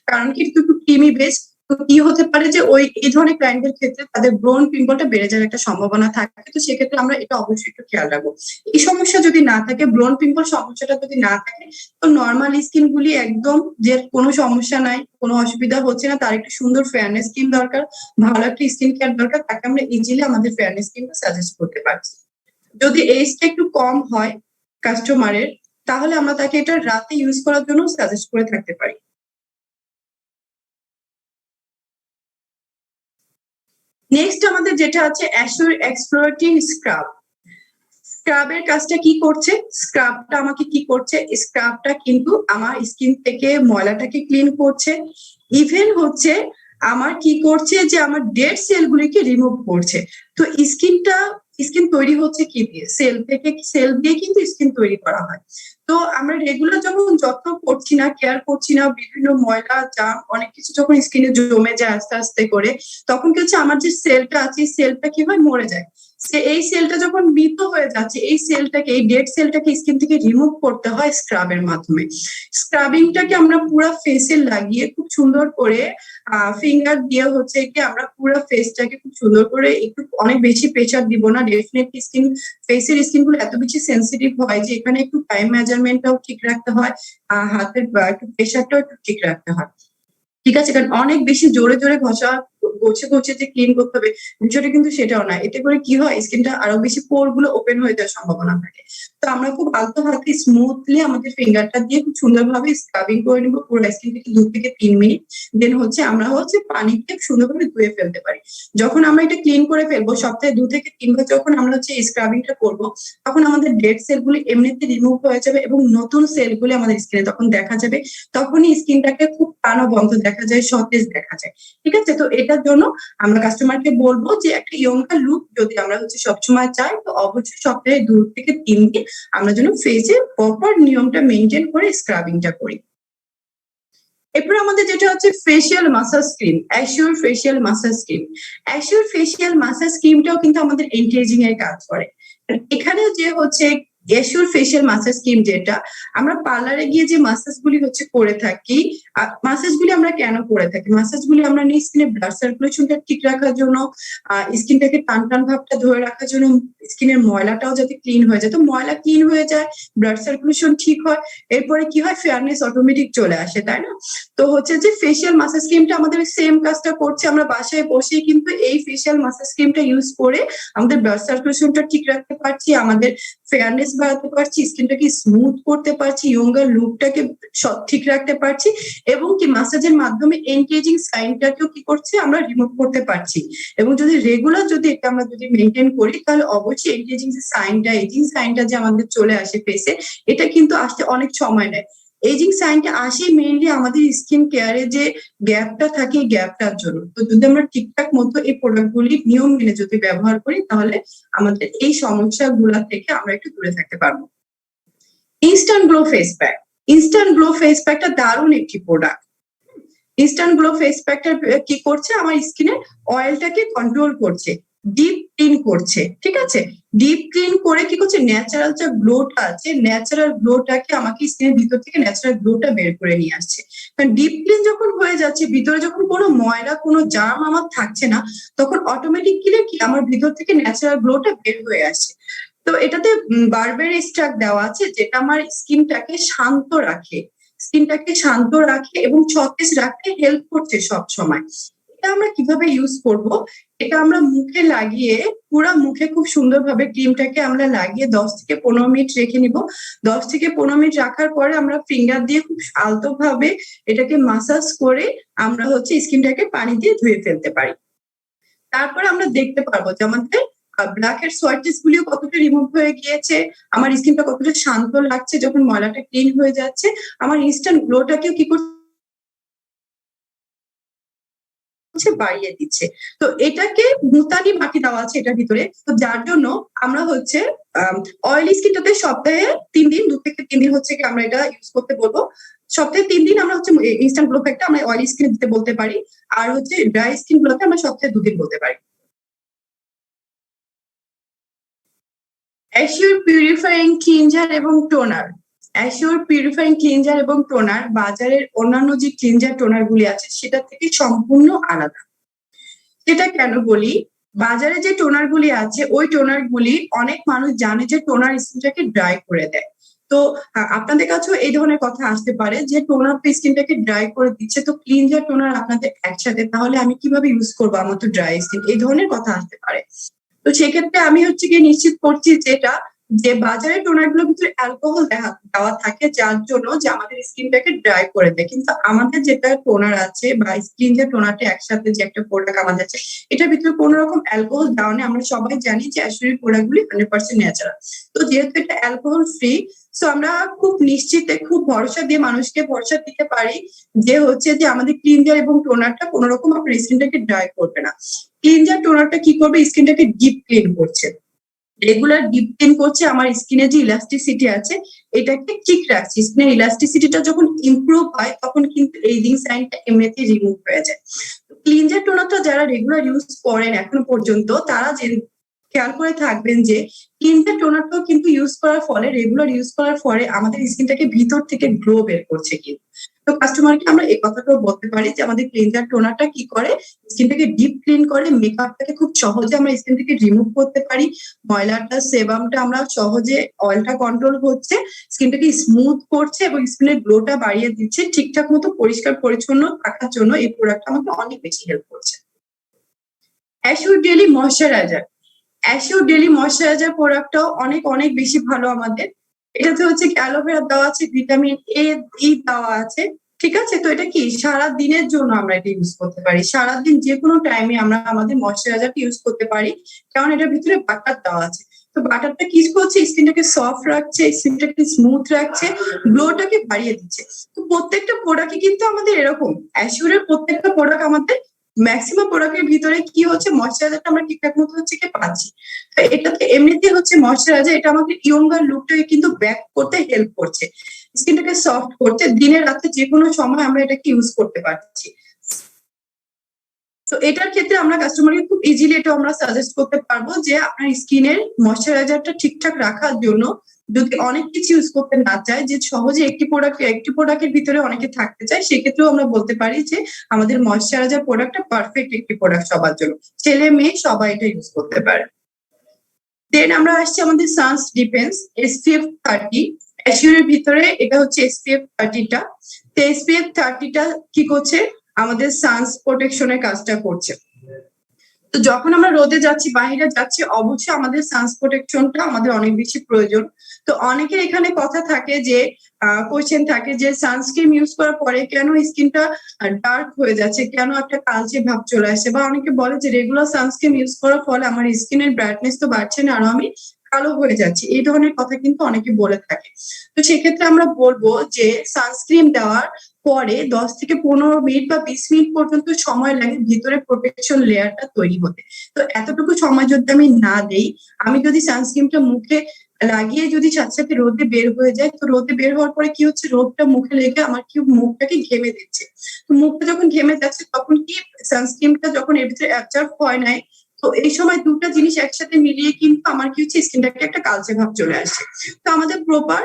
কারণ কি একটু ক্রিমি বেস, তো কি হতে পারে যে এই ধরনের ক্লায়েন্টের ক্ষেত্রে তাদের ব্রণ, পিম্পলটা বেড়ে যাওয়ার একটা সম্ভাবনা থাকে। তো সেক্ষেত্রে আমরা এটা অবশ্যই একটু খেয়াল রাখবো। এই সমস্যা যদি না থাকে, ব্রণ পিম্পল সমস্যাটা যদি না থাকে, তো নর্মাল স্কিন গুলি একদম, যে কোনো সমস্যা নাই, কোনো অসুবিধা হচ্ছে না, তার একটু সুন্দর ফেয়ারনেস ক্রিম দরকার, ভালো একটা স্কিন কেয়ার দরকার, তাকে আমরা ইজিলি আমাদের ফেয়ারনেস ক্রিমটা সাজেস্ট করতে পারছি। যদি এজটা একটু কম হয় কাস্টমারের, তাহলে আমরা তাকে এটা রাতে ইউজ করার জন্য সাজেস্ট করে থাকতে পারি। নেক্সট আমাদের যেটা আছে অ্যাশিওর এক্সপ্লোরেটিং স্ক্রাব। স্ক্রাবের কাজটা কি করছে, স্ক্রাবটা আমাকে কি করছে, স্ক্রাবটা কিন্তু আমার স্কিন থেকে ময়লাটাকে ক্লিন করছে, ইভেন হচ্ছে আমার কি করছে, যে আমার ডেড সেলগুলিকে রিমুভ করছে। তো স্কিন তৈরি হচ্ছে কি দিয়ে, সেল থেকে, সেল দিয়ে কিন্তু স্কিন তৈরি করা হয়। তো আমরা রেগুলার যখন যত্ন করছি না, কেয়ার করছি না, বিভিন্ন ময়লা জাম অনেক কিছু যখন স্কিনে জমে যায় আস্তে আস্তে করে, তখন কি হচ্ছে, আমার যে সেলটা আছে, সেলটা কি হয়, মরে যায়। এই সেলটা যখন মৃত হয়ে যাচ্ছে, এই সেলটাকে, এই ডেড সেলটাকে স্কিন থেকে রিমুভ করতে হয় স্ক্রাবের মাধ্যমে। স্ক্রাবিংটাকে আমরা পুরো ফেসে লাগিয়ে খুব সুন্দর করে ফিঙ্গার দিয়ে হচ্ছে কি আমরা পুরো ফেসটাকে খুব সুন্দর করে, একটু অনেক বেশি প্রেসার দিব না, ডেফিনেটলি ফেসের স্কিন গুলো এত বেশি সেন্সিটিভ হয় যে এখানে একটু টাইম মেজারমেন্টটাও ঠিক রাখতে হয়, হাতের একটু প্রেসারটাও একটু ঠিক রাখতে হয়। ঠিক আছে, কারণ অনেক বেশি জোরে জোরে ঘষে যে ক্লিন করতে হবে, বিষয়টা কিন্তু সেটাও না। এতে করে কি হয়, স্কিনটা আরো বেশি পোর গুলো ওপেন হয়ে যাওয়ার সম্ভাবনা থাকে। তো আমরা খুব আলতো হাতে স্মুথলি আমাদের ফিঙ্গারটা দিয়ে খুব সুন্দরভাবে স্ক্রাবিং করে নিবো পুরো স্কিন থেকে 2 থেকে 3 মিনিট। দেন হচ্ছে আমরা হচ্ছে পানিতে সুন্দরভাবে ধুয়ে ফেলতে পারি। যখন আমরা এটা ক্লিন করে ফেলবো, সপ্তাহে 2 থেকে 3 বার যখন আমরা হচ্ছে স্ক্রাবিংটা করবো, তখন আমাদের ডেড সেলগুলি এমনিতে রিমুভ হয়ে যাবে এবং নতুন সেলগুলি আমাদের স্কিনে তখন দেখা যাবে। তখনই স্কিনটাকে খুব প্রাণবন্ত দেখা যায়, সতেজ দেখা যায়। ঠিক আছে, তো এটার জন্য আমরা কাস্টমারকে বলবো যে একটা ইয়ংকার লুক যদি আমরা হচ্ছে সবসময় চাই, তো অবশ্যই সপ্তাহে 2 থেকে 3 দিন আমরা যেন ফেসে প্রপার নিয়মটা মেনটেন করে স্ক্রাবিংটা করি। এরপর আমাদের যেটা হচ্ছে facial massage cream, assure facial massage cream. Assure facial massage ক্রিমটাও কিন্তু আমাদের এন্টি এজিং এর কাজ করে। এখানে যে হচ্ছে অ্যাশিওর ফেশিয়াল মাসাজ ক্রিম, যেটা আমরা পার্লারে গিয়ে যে মাসাজ গুলি হচ্ছে করে থাকি, মাসাজ গুলি আমরা কেন করে থাকি? মাসাজ গুলি আমরা নিয়ে স্কিনে ব্লাড সার্কুলেশনটা ঠিক রাখার জন্য, স্কিনটাকে টান টান ভাবটা ধরে রাখার জন্য, স্কিনের ময়লাটাও যাতে ক্লিন হয়ে যায়। তো ময়লা ক্লিন হয়ে যায়, ব্লাড সার্কুলেশন ঠিক হয়, এরপরে কি হয়, ফেয়ারনেস অটোমেটিক চলে আসে, তাই না? তো হচ্ছে যে ফেশিয়াল মাসাজ ক্রিমটা আমাদের সেম কাজটা করছে। আমরা বাসায় বসে কিন্তু এই ফেশিয়াল মাসাজ ক্রিমটা ইউজ করে আমাদের ব্লাড সার্কুলেশনটা ঠিক রাখতে পারছি, আমাদের ফেয়ারনেস বাড়াতে পারছি, স্কিনটাকে স্মুথ করতে পারছি, ইয়ঙ্গার লুকটাকে ঠিক রাখতে পারছি, এবং কি মাসাজের মাধ্যমে এনগেজিং সাইনটাকেও কি করছে, আমরা রিমুভ করতে পারছি। এবং যদি রেগুলার যদি এটা আমরা যদি মেনটেন করি, তাহলে অবশ্যই এনগেজিং যে সাইনটা, এজিং সাইনটা যে আমাদের চলে আসে ফেসে, এটা কিন্তু আসতে অনেক সময় নেয়। এজিং সাইনটা আসে মেইনলি আমাদের স্কিন কেয়ারে যে গ্যাপটা থাকে, এই গ্যাপটার জন্য। তো যদি আমরা ঠিকঠাক মতো এই প্রোডাক্টগুলি নিয়ম মেনে যদি ব্যবহার করি, তাহলে আমাদের এই সমস্যাগুলা থেকে আমরা একটু দূরে থাকতে পারবো। Instant glow face pack. Instant glow face প্যাকটা দারুণ একটি প্রোডাক্ট। ইনস্ট্যান্ট গ্লো ফেস প্যাকটা কি করছে, আমার স্কিনে অয়েলটাকে কন্ট্রোল করছে, ডিপ ক্লিন করছে, ঠিক আছে? ডিপ ক্লিন করে কি করছে, ন্যাচারাল যে গ্লোটা আছে, ন্যাচারাল গ্লোটাকে আমাকে স্কিনের ভিতর থেকে ন্যাচারাল গ্লোটা বের করে নিয়ে আসছে। কারণ ডিপ ক্লিন যখন হয়ে যাচ্ছে, ভিতরে যখন কোনো ময়লা, কোনো জার্ম আমার থাকছে না, তখন অটোমেটিক্যালি কি আমার ভিতর থেকে ন্যাচারাল গ্লোটা বের হয়ে আসছে। তো এটাতে বারবেরি এক্সট্রাক্ট দেওয়া আছে, যেটা আমার স্কিনটাকে শান্ত রাখে, স্কিনটাকে শান্ত রাখে এবং সতেজ রাখতে হেল্প করছে সব সময়। এটা আমরা কিভাবে ইউজ করব? এটা আমরা মুখে লাগিয়ে, পুরো মুখে খুব সুন্দরভাবে ক্রিমটাকে আমরা লাগিয়ে 10 থেকে 15 মিনিট রেখে নিব। 10 থেকে 15 মিনিট রাখার পরে আমরা ফিঙ্গার দিয়ে খুব আলতো ভাবে এটাকে মাসাজ করে আমরা হচ্ছে স্কিনটাকে পানি দিয়ে ধুয়ে ফেলতে পারি। তারপরে আমরা দেখতে পারবো যে আমাদের ব্ল্যাক হেড সোয়াইটিস গুলিও কতটা রিমুভ হয়ে গিয়েছে, আমার স্কিনটা কতটা শান্ত লাগছে যখন ময়লাটা ক্লিন হয়ে যাচ্ছে, আমার ইনস্ট্যান্ট গ্লোটাকেও কি করছে, বাড়িয়ে দিচ্ছে। তো এটাকে মুলতানি মাটি দেওয়া আছে এটার ভিতরে, তো যার জন্য আমরা হচ্ছে অয়েলি স্কিনটাতে সপ্তাহে 3 দিন, 2 থেকে 3 দিন হচ্ছে কি আমরা এটা ইউজ করতে বলবো। সপ্তাহে 3 দিন আমরা হচ্ছে ইনস্ট্যান্ট গ্লো প্যাকটা আমরা অয়েলি স্কিনে দিতে বলতে পারি, আর হচ্ছে ড্রাই স্কিন গুলোকে আমরা সপ্তাহে 2 দিন বলতে পারি। অ্যাশিওর পিউরিফাইং ক্লিনজার এবং টোনার। অ্যাশিওর পিউরিফাইং ক্লিনজার এবং টোনার বাজারের অন্যান্য যে ক্লিনজার টোনার গুলি আছে সেটা থেকে সম্পূর্ণ আলাদা। সেটা কেন বলি, বাজারে যে টোনার গুলি আছে ওই টোনার গুলি অনেক মানুষ জানে যে টোনার স্কিনটাকে ড্রাই করে দেয়। তো আপনাদের কাছেও এই ধরনের কথা আসতে পারে যে টোনার তো স্কিনটাকে ড্রাই করে দিচ্ছে, তো ক্লিনজার টোনার আপনাদের একসাথে, তাহলে আমি কিভাবে ইউজ করবো, আমার তো ড্রাই স্কিন, এই ধরনের কথা আসতে পারে। তো সেক্ষেত্রে আমি হচ্ছে গিয়ে নিশ্চিত করছি যেটা, যে বাজারে টোনার গুলোর ভিতরে অ্যালকোহল দেওয়া থাকে, যার জন্য যে আমাদের স্কিনটাকে ড্রাই করে দেয়। কিন্তু আমাদের যেটা টোনার আছে বা স্কিন যে টোনারটা একসাথে যে একটা প্রোডাক্ট আমাদের আছে, এটার ভিতরে কোনো রকম অ্যালকোহল দেওয়া নেই। আমরা সবাই জানি যে অ্যাশিওর প্রোডাক্ট গুলি 100% ন্যাচারাল। তো যেহেতু এটা অ্যালকোহল ফ্রি, সো আমরা খুব নিশ্চিতে, খুব ভরসা দিয়ে মানুষকে ভরসা দিতে পারি যে হচ্ছে যে আমাদের ক্লিনজার এবং টোনারটা কোনো রকম আপনার স্কিনটাকে ড্রাই করবে না। ক্লিনজার টোনারটা কি করবে, স্কিনটাকে ডিপ ক্লিন করছে, রেগুলার ডিপ ক্লিন করছে, আমার স্কিনে যে ইলাস্টিসিটি আছে এটাকে ঠিক রাখছে। স্কিনের ইলাস্টিসিটিটা যখন ইমপ্রুভ হয় তখন কিন্তু এজিং সাইনটা এমনিতেই রিমুভ হয়ে যায়। ক্লিনজার টোনারটা যারা রেগুলার ইউজ করেন এখনো পর্যন্ত, তারা যে খেয়াল করে থাকবেন যে ক্লিনজার টোনারটাও কিন্তু ইউজ করার ফলে, রেগুলার ইউজ করার ফলে আমাদের স্কিনটাকে ভিতর থেকে গ্লো বের করছে কিন্তু। তো কাস্টমারকে আমরা এই কথাটাও বলতে পারি যে আমাদের ক্লিনজার টোনারটা কি করে, স্কিনটাকে ডিপ ক্লিন করে, মেকআপটাকে খুব সহজে আমরা স্কিন থেকে রিমুভ করতে পারি, ময়লাটা, সেবামটা আমরা সহজে, অয়েলটা কন্ট্রোল হচ্ছে, স্কিনটাকে স্মুথ করছে এবং স্কিনের গ্লোটা বাড়িয়ে দিচ্ছে। ঠিকঠাক মতো পরিষ্কার পরিচ্ছন্ন থাকার জন্য এই প্রোডাক্টটা আমাকে অনেক বেশি হেল্প করছে। Assure daily moisturizer. Assure daily moisturizer প্রোডাক্টটাও অনেক অনেক বেশি ভালো আমাদের। এটাতে হচ্ছে অ্যালোভেরা দেওয়া আছে, ভিটামিন এ, ই দেওয়া আছে, ঠিক আছে? তো এটা কি সারা দিনের জন্য আমরা এটা ইউজ করতে পারি, সারাদিন যে কোনো টাইমে আমরা আমাদের ময়শ্চারাইজারটা ইউজ করতে পারি, কারণ এটার ভিতরে বাটার দেওয়া আছে। তো বাটারটা কি করছে, স্কিনটাকে সফট রাখছে, স্কিনটাকে স্মুথ রাখছে, গ্লোটাকে বাড়িয়ে দিচ্ছে। তো প্রত্যেকটা প্রোডাক্টই কিন্তু আমাদের এরকম, অ্যাশিওরের প্রত্যেকটা প্রোডাক্ট আমাদের ম্যাক্সিমাম প্রোডাক্টের ভিতরে কি হচ্ছে, ময়শ্চারাইজারটা আমরা ঠিকঠাক মতো হচ্ছে কি পাচ্ছি। তো এটাতে এমনিতে হচ্ছে ময়শ্চারাইজার, এটা আমাকে ইয়ঙ্গার লুকটাকে কিন্তু ব্যাক করতে হেল্প করছে, স্কিনটাকে সফট করছে, দিনে রাতে যে কোনো সময় আমরা এটাকে ইউজ করতে পারছি। তো এটার ক্ষেত্রে আমরা কাস্টমারকে খুব ইজিলি এটা আমরা সাজেস্ট করতে পারবো যে আপনার স্কিনের ময়শ্চারাইজারটা ঠিকঠাক রাখার জন্য যদি অনেক কিছু ইউজ করতে না চায়, যে সহজে একটি প্রোডাক্টের ভিতরে অনেকে থাকতে চায়, সেক্ষেত্রেও আমরা বলতে পারি যে আমাদের ময়শ্চারাইজার প্রোডাক্টটা পারফেক্ট একটি প্রোডাক্ট সবার জন্য, ছেলে মেয়ে সবাই এটা ইউজ করতে পারে। দেন আমরা আসছি আমাদের সানস ডিফেন্স SPF 30, অ্যাশিওরের ভিতরে এটা হচ্ছে SPF 30টা। তো SPF 30টা কি করছে, আমাদের সানস প্রোটেকশনের কাজটা করছে। তো যখন আমরা রোদে যাচ্ছি, বাইরে যাচ্ছি, অবশ্যই আমাদের সানস প্রোটেকশনটা আমাদের অনেক বেশি প্রয়োজন। তো অনেকের এখানে কথা থাকে যে কোয়েশ্চেন থাকে যে সানস্ক্রিন ইউজ করার পরে কেন স্কিনটা ডার্ক হয়ে যাচ্ছে, কেন একটা কালচে ভাব চলে আসে, বা অনেকে বলে যে রেগুলার সানস্ক্রিন ইউজ করার ফলে আমার স্কিনের ব্রাইটনেস তো বাড়ছে না, আরো আমি কালো হয়ে যাচ্ছে, এই ধরনের কথা কিন্তু অনেকে বলে থাকে। তো সেক্ষেত্রে আমরা বলবো যে সানস্ক্রিন দেওয়ার পরে 10 থেকে 15 মিনিট বা 20 মিনিট পর্যন্ত সময় লাগে ভিতরে প্রোটেকশন লেয়ারটা তৈরি হতে। তো এতটুকু সময় যদি আমি না দেই, আমি যদি সানস্ক্রিনটা মুখে লাগিয়ে যদি সাথে সাথে রোদে বের হয়ে যায়, তো রোদে বের হওয়ার পরে কি হচ্ছে, রোদটা মুখে লেগে আমার কি মুখটাকে ঘেমে দিচ্ছে। তো মুখটা যখন ঘেমে যাচ্ছে তখন কি সানস্ক্রিনটা যখন এর ভিতরে অ্যাবজর্ব হয় নাই, তো এই সময় দুটো জিনিস একসাথে মিলিয়ে কিন্তু আমার কি হচ্ছে, স্কিনটাকে একটা কালচে ভাব চলে আসছে। তো আমাদের প্রপার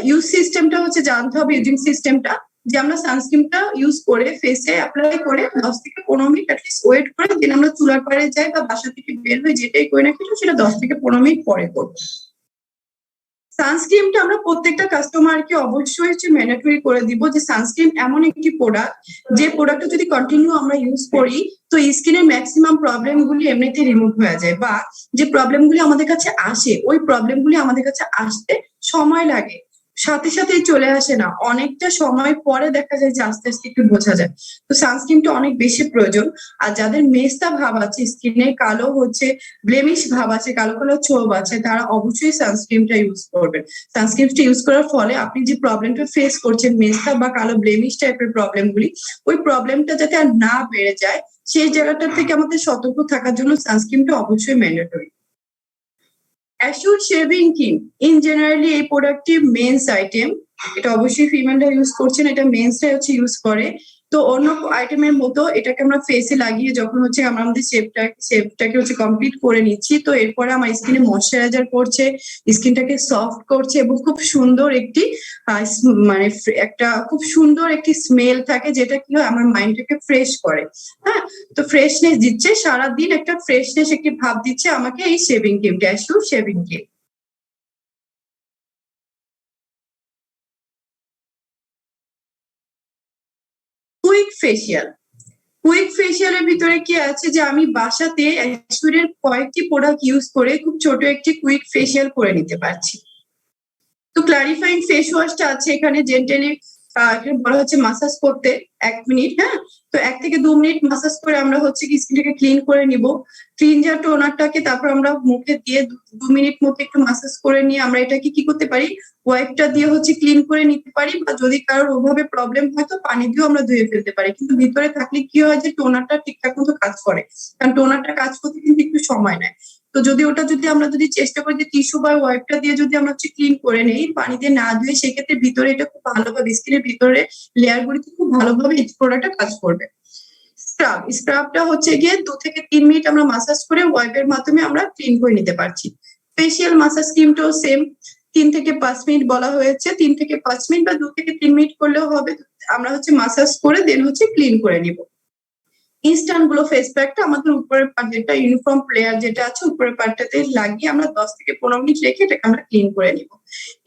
ইউজ সিস্টেমটা হচ্ছে জানতে হবে, ইউজিং সিস্টেমটা, যে আমরা সানস্ক্রিনটা ইউজ করে ফেসে অ্যাপ্লাই করে 10 থেকে 15 মিনিট অ্যাটলিস্ট ওয়েট করে দেন আমরা চুলার পাড়ে যাই বা বাসা থেকে বের হয়ে যেটাই করি না কিন্তু সেটা 10 থেকে 15 মিনিট পরে করবো। সানস্ক্রিনটা আমরা প্রত্যেকটা কাস্টমারকে অবশ্যই হচ্ছে ম্যান্ডেটরি করে দিব যে সানস্ক্রিন এমন একটি প্রোডাক্ট, যে প্রোডাক্টটা যদি কন্টিনিউ আমরা ইউজ করি তো স্কিনের ম্যাক্সিমাম প্রবলেমগুলি এমনিতেই রিমুভ হয়ে যায়, বা যে প্রবলেমগুলি আমাদের কাছে আসে ওই প্রবলেমগুলি আমাদের কাছে আসতে সময় লাগে, সাথে সাথে চলে আসে না, অনেকটা সময় পরে দেখা যায় যে আস্তে আস্তে একটু বোঝা যায়। তো সানস্ক্রিনটা অনেক বেশি প্রয়োজন। আর যাদের মেস্তা ভাব আছে, স্কিনে কালো হচ্ছে ব্লেমিশ ভাব আছে, কালো কালো ছোপ আছে, তারা অবশ্যই সানস্ক্রিনটা ইউজ করবেন। সানস্ক্রিনটা ইউজ করার ফলে আপনি যে প্রবলেমটা ফেস করছেন, মেস্তা বা কালো ব্লেমিশ টাইপের প্রবলেমগুলি, ওই প্রবলেমটা যাতে আর না বেড়ে যায় সেই জায়গাটা থেকে আমাদের সতর্ক থাকার জন্য সানস্ক্রিনটা অবশ্যই mandatory. Assure shaving cream in generally এই প্রোডাক্টটি মেন্স আইটেম, এটা অবশ্যই ফিমেলরা ইউজ করছেন, এটা মেন্সরা হচ্ছে ইউজ করে। তো অন্য আইটেমের মতো এটাকে আমরা ফেসে লাগিয়ে যখন হচ্ছে আমরা আমাদের শেপটাকে হচ্ছে কমপ্লিট করে নিচ্ছি, তো এরপরে আমার স্কিনে ময়শ্চারাইজার করছে, স্কিনটাকে সফট করছে এবং খুব সুন্দর একটি মানে একটা খুব সুন্দর একটি স্মেল থাকে, যেটা কি হয় আমার মাইন্ডটাকে ফ্রেশ করে। হ্যাঁ, তো ফ্রেশনেস দিচ্ছে, সারাদিন একটা ফ্রেশনেস একটি ভাব দিচ্ছে আমাকে এই শেভিং ক্রিমটা, অ্যাশিওর শেভিং ক্রিম। কুইক ফেসিয়ালের ভিতরে কি আছে, যে আমি বাসাতে অ্যাশিওরের কয়েকটি প্রোডাক্ট ইউজ করে খুব ছোট একটি কুইক ফেসিয়াল করে নিতে পারছি। তো ক্লারিফাইং ফেস ওয়াশটা আছে এখানে, জেন্টেলি বলা হচ্ছে মাসাজ করতে 1 মিনিট। হ্যাঁ, তো 1 থেকে 2 মিনিট মাসাজ করে আমরা হচ্ছে কি স্কিনটাকে ক্লিন করে নিব। ক্লিনজার টোনারটাকে তারপর আমরা মুখে দিয়ে 2 মিনিট মতো একটু মাসাজ করে নিয়ে আমরা এটাকে কি করতে পারি, ওয়াইপটা দিয়ে হচ্ছে ক্লিন করে নিতে পারি, বা যদি কারোর ওভাবে প্রবলেম হয় তো পানি দিয়েও আমরা ধুয়ে ফেলতে পারি। কিন্তু ভিতরে থাকলে কি হয় যে টোনারটা ঠিকঠাক মতো কাজ করে, কারণ টোনারটা কাজ করতে কিন্তু একটু সময় নেয়। তো যদি ওটা আমরা যদি চেষ্টা করি যে টিস্যু বা ওয়াইপটা দিয়ে যদি আমরা হচ্ছে ক্লিন করে নেই পানি দিয়ে না ধুয়ে, সেক্ষেত্রে ভিতরে এটা খুব ভালোভাবে স্কিনের ভিতরে লেয়ার গুলিতে খুব ভালোভাবে এই প্রোডাক্টটা কাজ করবে। স্ক্রাবটা হচ্ছে গিয়ে 2 থেকে 3 মিনিট আমরা মাসাজ করে ওয়াইপের মাধ্যমে আমরা ক্লিন করে নিতে পারছি। ফেসিয়াল মাসাজ ক্রিমটাও সেম 3 থেকে 5 মিনিট বলা হয়েছে, 3 থেকে 5 মিনিট বা 2 থেকে 3 মিনিট করলেও হবে। আমরা হচ্ছে মাসাজ করে দেন হচ্ছে ক্লিন করে নিব। ইনস্ট্যান্ট গ্লো ফেস প্যাকটা আমাদের উপরের পার্ট যেটা ইউনিফর্ম লেয়ার যেটা আছে উপরের পার্টটাতে লাগিয়ে আমরা 10 থেকে 15 মিনিট রেখে এটাকে আমরা ক্লিন করে নিব।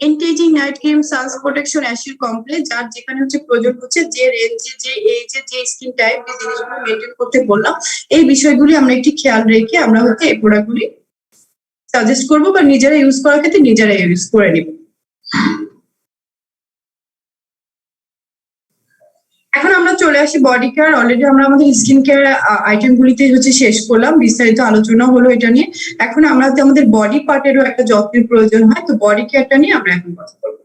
Anti ageing night cream suns protection assure complex, যার যেখানে হচ্ছে প্রয়োজন হচ্ছে যে রেঞ্জে যে এজে যে স্কিন টাইপ যে জিনিসগুলো মেনটেন করতে বললাম, এই বিষয়গুলি আমরা একটি খেয়াল রেখে আমরা হচ্ছে এই প্রোডাক্টগুলি সাজেস্ট করবো বা নিজেরা ইউজ করার ক্ষেত্রে নিজেরা ইউজ করে নিব। এখন আমরা চলে আসি বডি কেয়ার। অলরেডি আমরা আমাদের স্কিন কেয়ার আইটেম গুলিতে হচ্ছে শেষ করলাম, বিস্তারিত আলোচনা হলো এটা নিয়ে। এখন আমরা আমাদের বডি পার্টেরও একটা যত্নের প্রয়োজন হয়, তো বডি কেয়ারটা নিয়ে আমরা এখন কথা বলবো।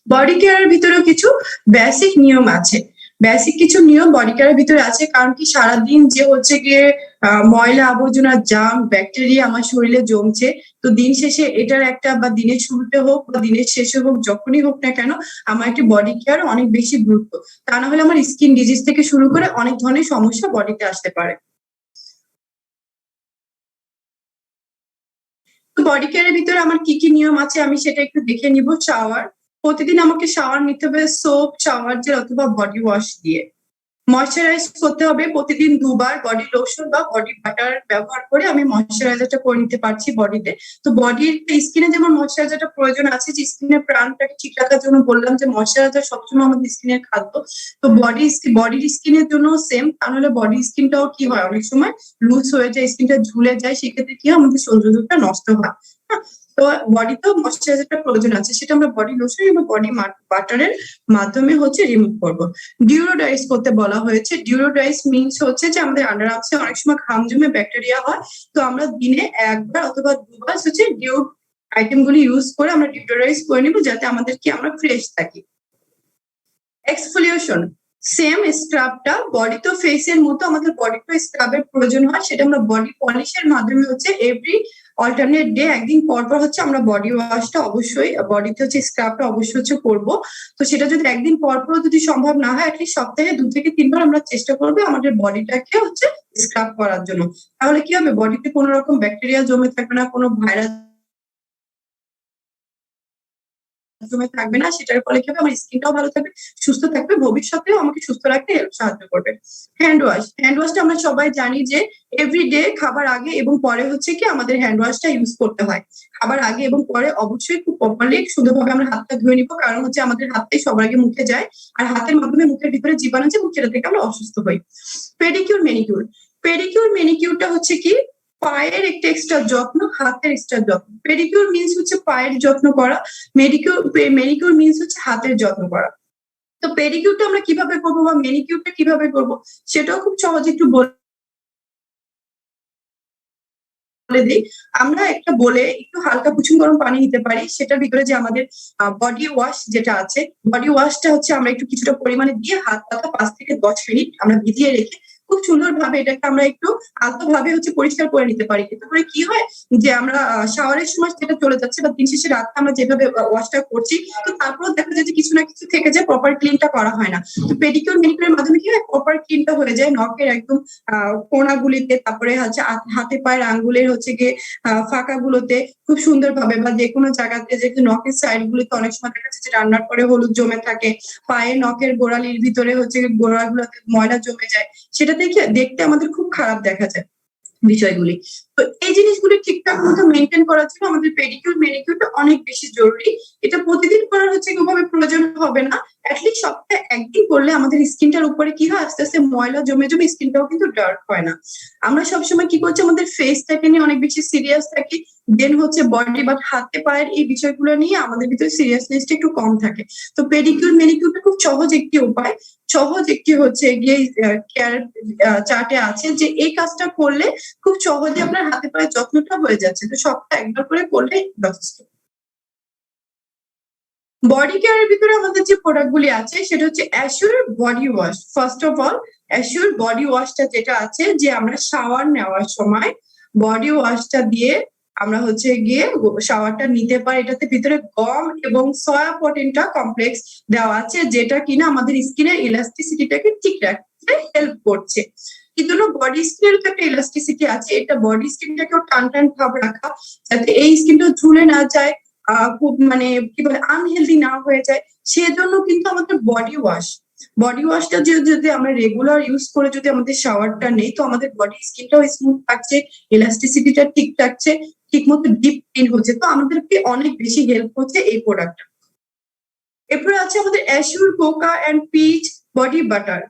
বডি কেয়ারের ভিতরেও কিছু বেসিক নিয়ম আছে। বেসিক কিছু নিয়ম বডি কেয়ারের ভিতরে আছে, কারণ কি সারাদিন যে হচ্ছে গিয়ে ময়লা আবর্জনা জাম ব্যাকটেরিয়া আমার শরীরে জমছে, তো দিন শেষে এটার একটা বা দিনের শুরুতে হোক বা দিনের শেষে হোক যখনই হোক না কেন আমার একটি বডি কেয়ার অনেক বেশি গুরুত্ব। তা না হলে আমার স্কিন ডিজিজ থেকে শুরু করে অনেক ধরনের সমস্যা বডিতে আসতে পারে। তো বডি কেয়ারের ভিতরে আমার কি কি নিয়ম আছে আমি সেটা একটু দেখে নিব। শাওয়ার, প্রতিদিন আমাকে শাওয়ার নিতে হবে সোপ, শাওয়ার জেল অথবা বডি ওয়াশ দিয়ে। ময়শ্চারাইজ করতে হবে প্রতিদিন দুবার, বডি লোশন বা বডি বাটার ব্যবহার করে আমি ময়শ্চারাইজারটা করে নিতে পারছি বডিতে। তো বডির স্কিনে যেমন ময়শ্চারাইজারটা প্রয়োজন আছে, যে স্কিনের প্রাণটাকে ঠিক রাখার জন্য বললাম যে ময়শ্চারাইজার সবসময় আমাদের স্কিনের খাদ্য, তো বডির স্কিনের জন্য সেম। তাহলে বডি স্কিনটাও কি হয় অনেক সময় লুজ হয়ে যায়, স্কিনটা ঝুলে যায়, সেক্ষেত্রে কি হয় আমাদের সৌন্দর্যটা নষ্ট হয়। হ্যাঁ, তো বডিতেও ময়শ্চারাইজারটা প্রয়োজন আছে, সেটা আমরা বডি লোশন এবং বডি বাটারের মাধ্যমে হচ্ছে রিমুভ করবো। ডিউরোডাইজ করতে বলা হয়েছে। ডিউরোডাইজ মিনস হচ্ছে যে আমাদের আন্ডার আর্মসে অনেক সময় ঘাম জমে ব্যাকটেরিয়া হয়, তো আমরা দিনে একবার অথবা দুবার হচ্ছে ডিউ আইটেম গুলি ইউজ করে আমরা ডিউরোডাইজ করে নিব, যাতে আমাদের কি আমরা ফ্রেশ থাকি। এক্সফোলিয়েশন, সেম স্ক্রাবটা বডি তো ফেসের মতো আমাদের বডিতে স্ক্রাবের প্রয়োজন হয়, সেটা আমরা বডি পলিশের মাধ্যমে হচ্ছে এভরি অল্টারনেট ডে একদিন পর পর হচ্ছে আমরা বডি ওয়াশটা অবশ্যই বডিতে হচ্ছে স্ক্রাবটা অবশ্যই হচ্ছে করবো। তো সেটা যদি একদিন পর পর যদি সম্ভব না হয় অ্যাটলিস্ট সপ্তাহে 2 থেকে 3 বার আমরা চেষ্টা করবো আমাদের বডিটাকে হচ্ছে স্ক্রাব করার জন্য। তাহলে কি হবে বডিতে কোনো রকম ব্যাকটেরিয়া জমে থাকবে না, কোনো ভাইরাস জমে থাকবে না, সেটার ফলে কি হবে আমার স্কিনটাও ভালো থাকবে, সুস্থ থাকবে, ভবিষ্যতেও আমাকে সুস্থ রাখতে সাহায্য করবে। হ্যান্ড ওয়াশ, হ্যান্ড ওয়াশটা আমরা সবাই জানি যে এভরিডে খাবার আগে এবং পরে হচ্ছে কি আমাদের হ্যান্ড ওয়াশটা ইউজ করতে হয়। খাবার আগে এবং পরে অবশ্যই খুব প্রপারলি সুন্দরভাবে আমরা হাতটা ধুয়ে নিবো, কারণ হচ্ছে আমাদের হাতটাই সবার আগে মুখে যায়, আর হাতের মাধ্যমে মুখের ভিতরে জীবাণু আছে এবং সেটা থেকে আমরা অসুস্থ হই। পেডিকিউর ম্যানিকিউর, পেডিকিউর ম্যানিকিউরটা হচ্ছে কি পায়ের একটা এক্সট্রা যত্ন, হাতের এক্সট্রা যত্ন। পেডিকিউর মিন্স হচ্ছে পায়ের যত্ন করা, ম্যানিকিউর মিন্স হচ্ছে হাতের যত্ন করা। তো পেডিকিউরটা আমরা কিভাবে করবো বা ম্যানিকিউরটা কিভাবে করবো সেটাও খুব সহজে একটু বলে দিই। আমরা একটা বলে একটু হালকা কুসুম গরম পানি নিতে পারি, সেটার ভিতরে যে আমাদের বডি ওয়াশ যেটা আছে, বডি ওয়াশটা হচ্ছে আমরা একটু কিছুটা পরিমাণে দিয়ে হাত পাতা 5 থেকে 10 মিনিট আমরা ভিজিয়ে রেখে খুব সুন্দরভাবে এটাকে আমরা একটু আলতোভাবে হচ্ছে পরিষ্কার করে নিতে পারি। এতে করে কি হয় যে আমরা শাওয়ারের সময় যেটা চলে যাচ্ছে বা দিন শেষে রাতে আমরা যেভাবে ওয়াশটা করছি, তো তারপরেও দেখা যায় যে কিছু না কিছু থেকে যায়, প্রপার ক্লিনটা করা হয় না। তো পেডিকিউর ম্যানিকিউরের মাধ্যমে কি হয় প্রপার ক্লিনটা হয়ে যায় নখের একদম কোনাগুলিতে, তারপরে হচ্ছে হাতে পায়ের আঙ্গুলের হচ্ছে গিয়ে ফাঁকা গুলোতে খুব সুন্দরভাবে, বা যে কোনো জায়গাতে যে নখের সাইড গুলিতে অনেক সময় দেখা যাচ্ছে রান্নার পরে হলুদ জমে থাকে, পায়ে নখের গোড়ালির ভিতরে হচ্ছে গোড়াগুলোতে ময়লা জমে যায়, সেটা দেখতে আমাদের খুব খারাপ দেখা যায় বিষয়গুলি। তো এই জিনিসগুলি ঠিকঠাক মতো মেনটেন করার জন্য আমাদের পেডিকিউর ম্যানিকিউরটা অনেক বেশি জরুরি। এটা প্রতিদিন করার হচ্ছে ওভাবে প্রয়োজন হবে না, অ্যাটলিস্ট সপ্তাহে একদিন করলে আমাদের স্কিনটার উপরে কি হয় আস্তে আস্তে ময়লা জমে জমে স্কিনটাও কিন্তু ডার্ক হয় না। আমরা সবসময় কি করছি আমাদের ফেসটাকে নিয়ে অনেক বেশি সিরিয়াস থাকি, দেন হচ্ছে বডি বা হাতে পায়ের এই বিষয়গুলো নিয়ে আমাদের ভিতরে সিরিয়াসনেসটা একটু কম থাকে। তো পেডিকিউর ম্যানিকিউরটা খুব সহজ একটি উপায়, সহজ একটি হচ্ছে গিয়ে কেয়ার চার্টে আছে যে এই কাজটা করলে খুব সহজে আপনার হাতে পায়ে যত্নটা হয়ে যাচ্ছে, তো সপ্তাহে একবার করে করলে যথেষ্ট। বডি কেয়ারের ভিতরে আমাদের যে প্রোডাক্ট গুলি আছে সেটা হচ্ছে assure body wash. First of all assure body ওয়াশটা যেটা আছে যে আমরা শাওয়ার নেওয়ার সময় বডি ওয়াশটা দিয়ে আমরা হচ্ছে গিয়ে শাওয়ারটা নিতে পারি। এটাতে ভিতরে গম এবং সয়া প্রোটিনটা কমপ্লেক্স দেওয়া আছে, যেটা কিনা আমাদের স্কিনের ইলাস্টিসিটিটাকে ঠিক রাখতে হেল্প করছে। কিন্তু বডি স্কিনের তো একটা ইলাস্টিসিটি আছে, এটা বডি স্কিনটাকেও টান টান ভাব রাখা, যাতে এই স্কিনটা ঝুলে না যায়, খুব মানে কি বলে আনহেলদি না হয়ে যায়, সেজন্য কিন্তু আমাদের বডি ওয়াশটা যদি আমরা রেগুলার ইউজ করে যদি আমাদের শাওয়ারটা নেই, তো আমাদের বডি স্কিনটাও স্মুথ থাকছে, ইলাস্টিসিটিটা ঠিক থাকছে, ঠিক মতো ডিপ ক্লিন হচ্ছে, তো আমাদেরকে অনেক বেশি হেল্প করছে এই প্রোডাক্টটা। এরপরে আছে আমাদের assure cocoa and peach body butter,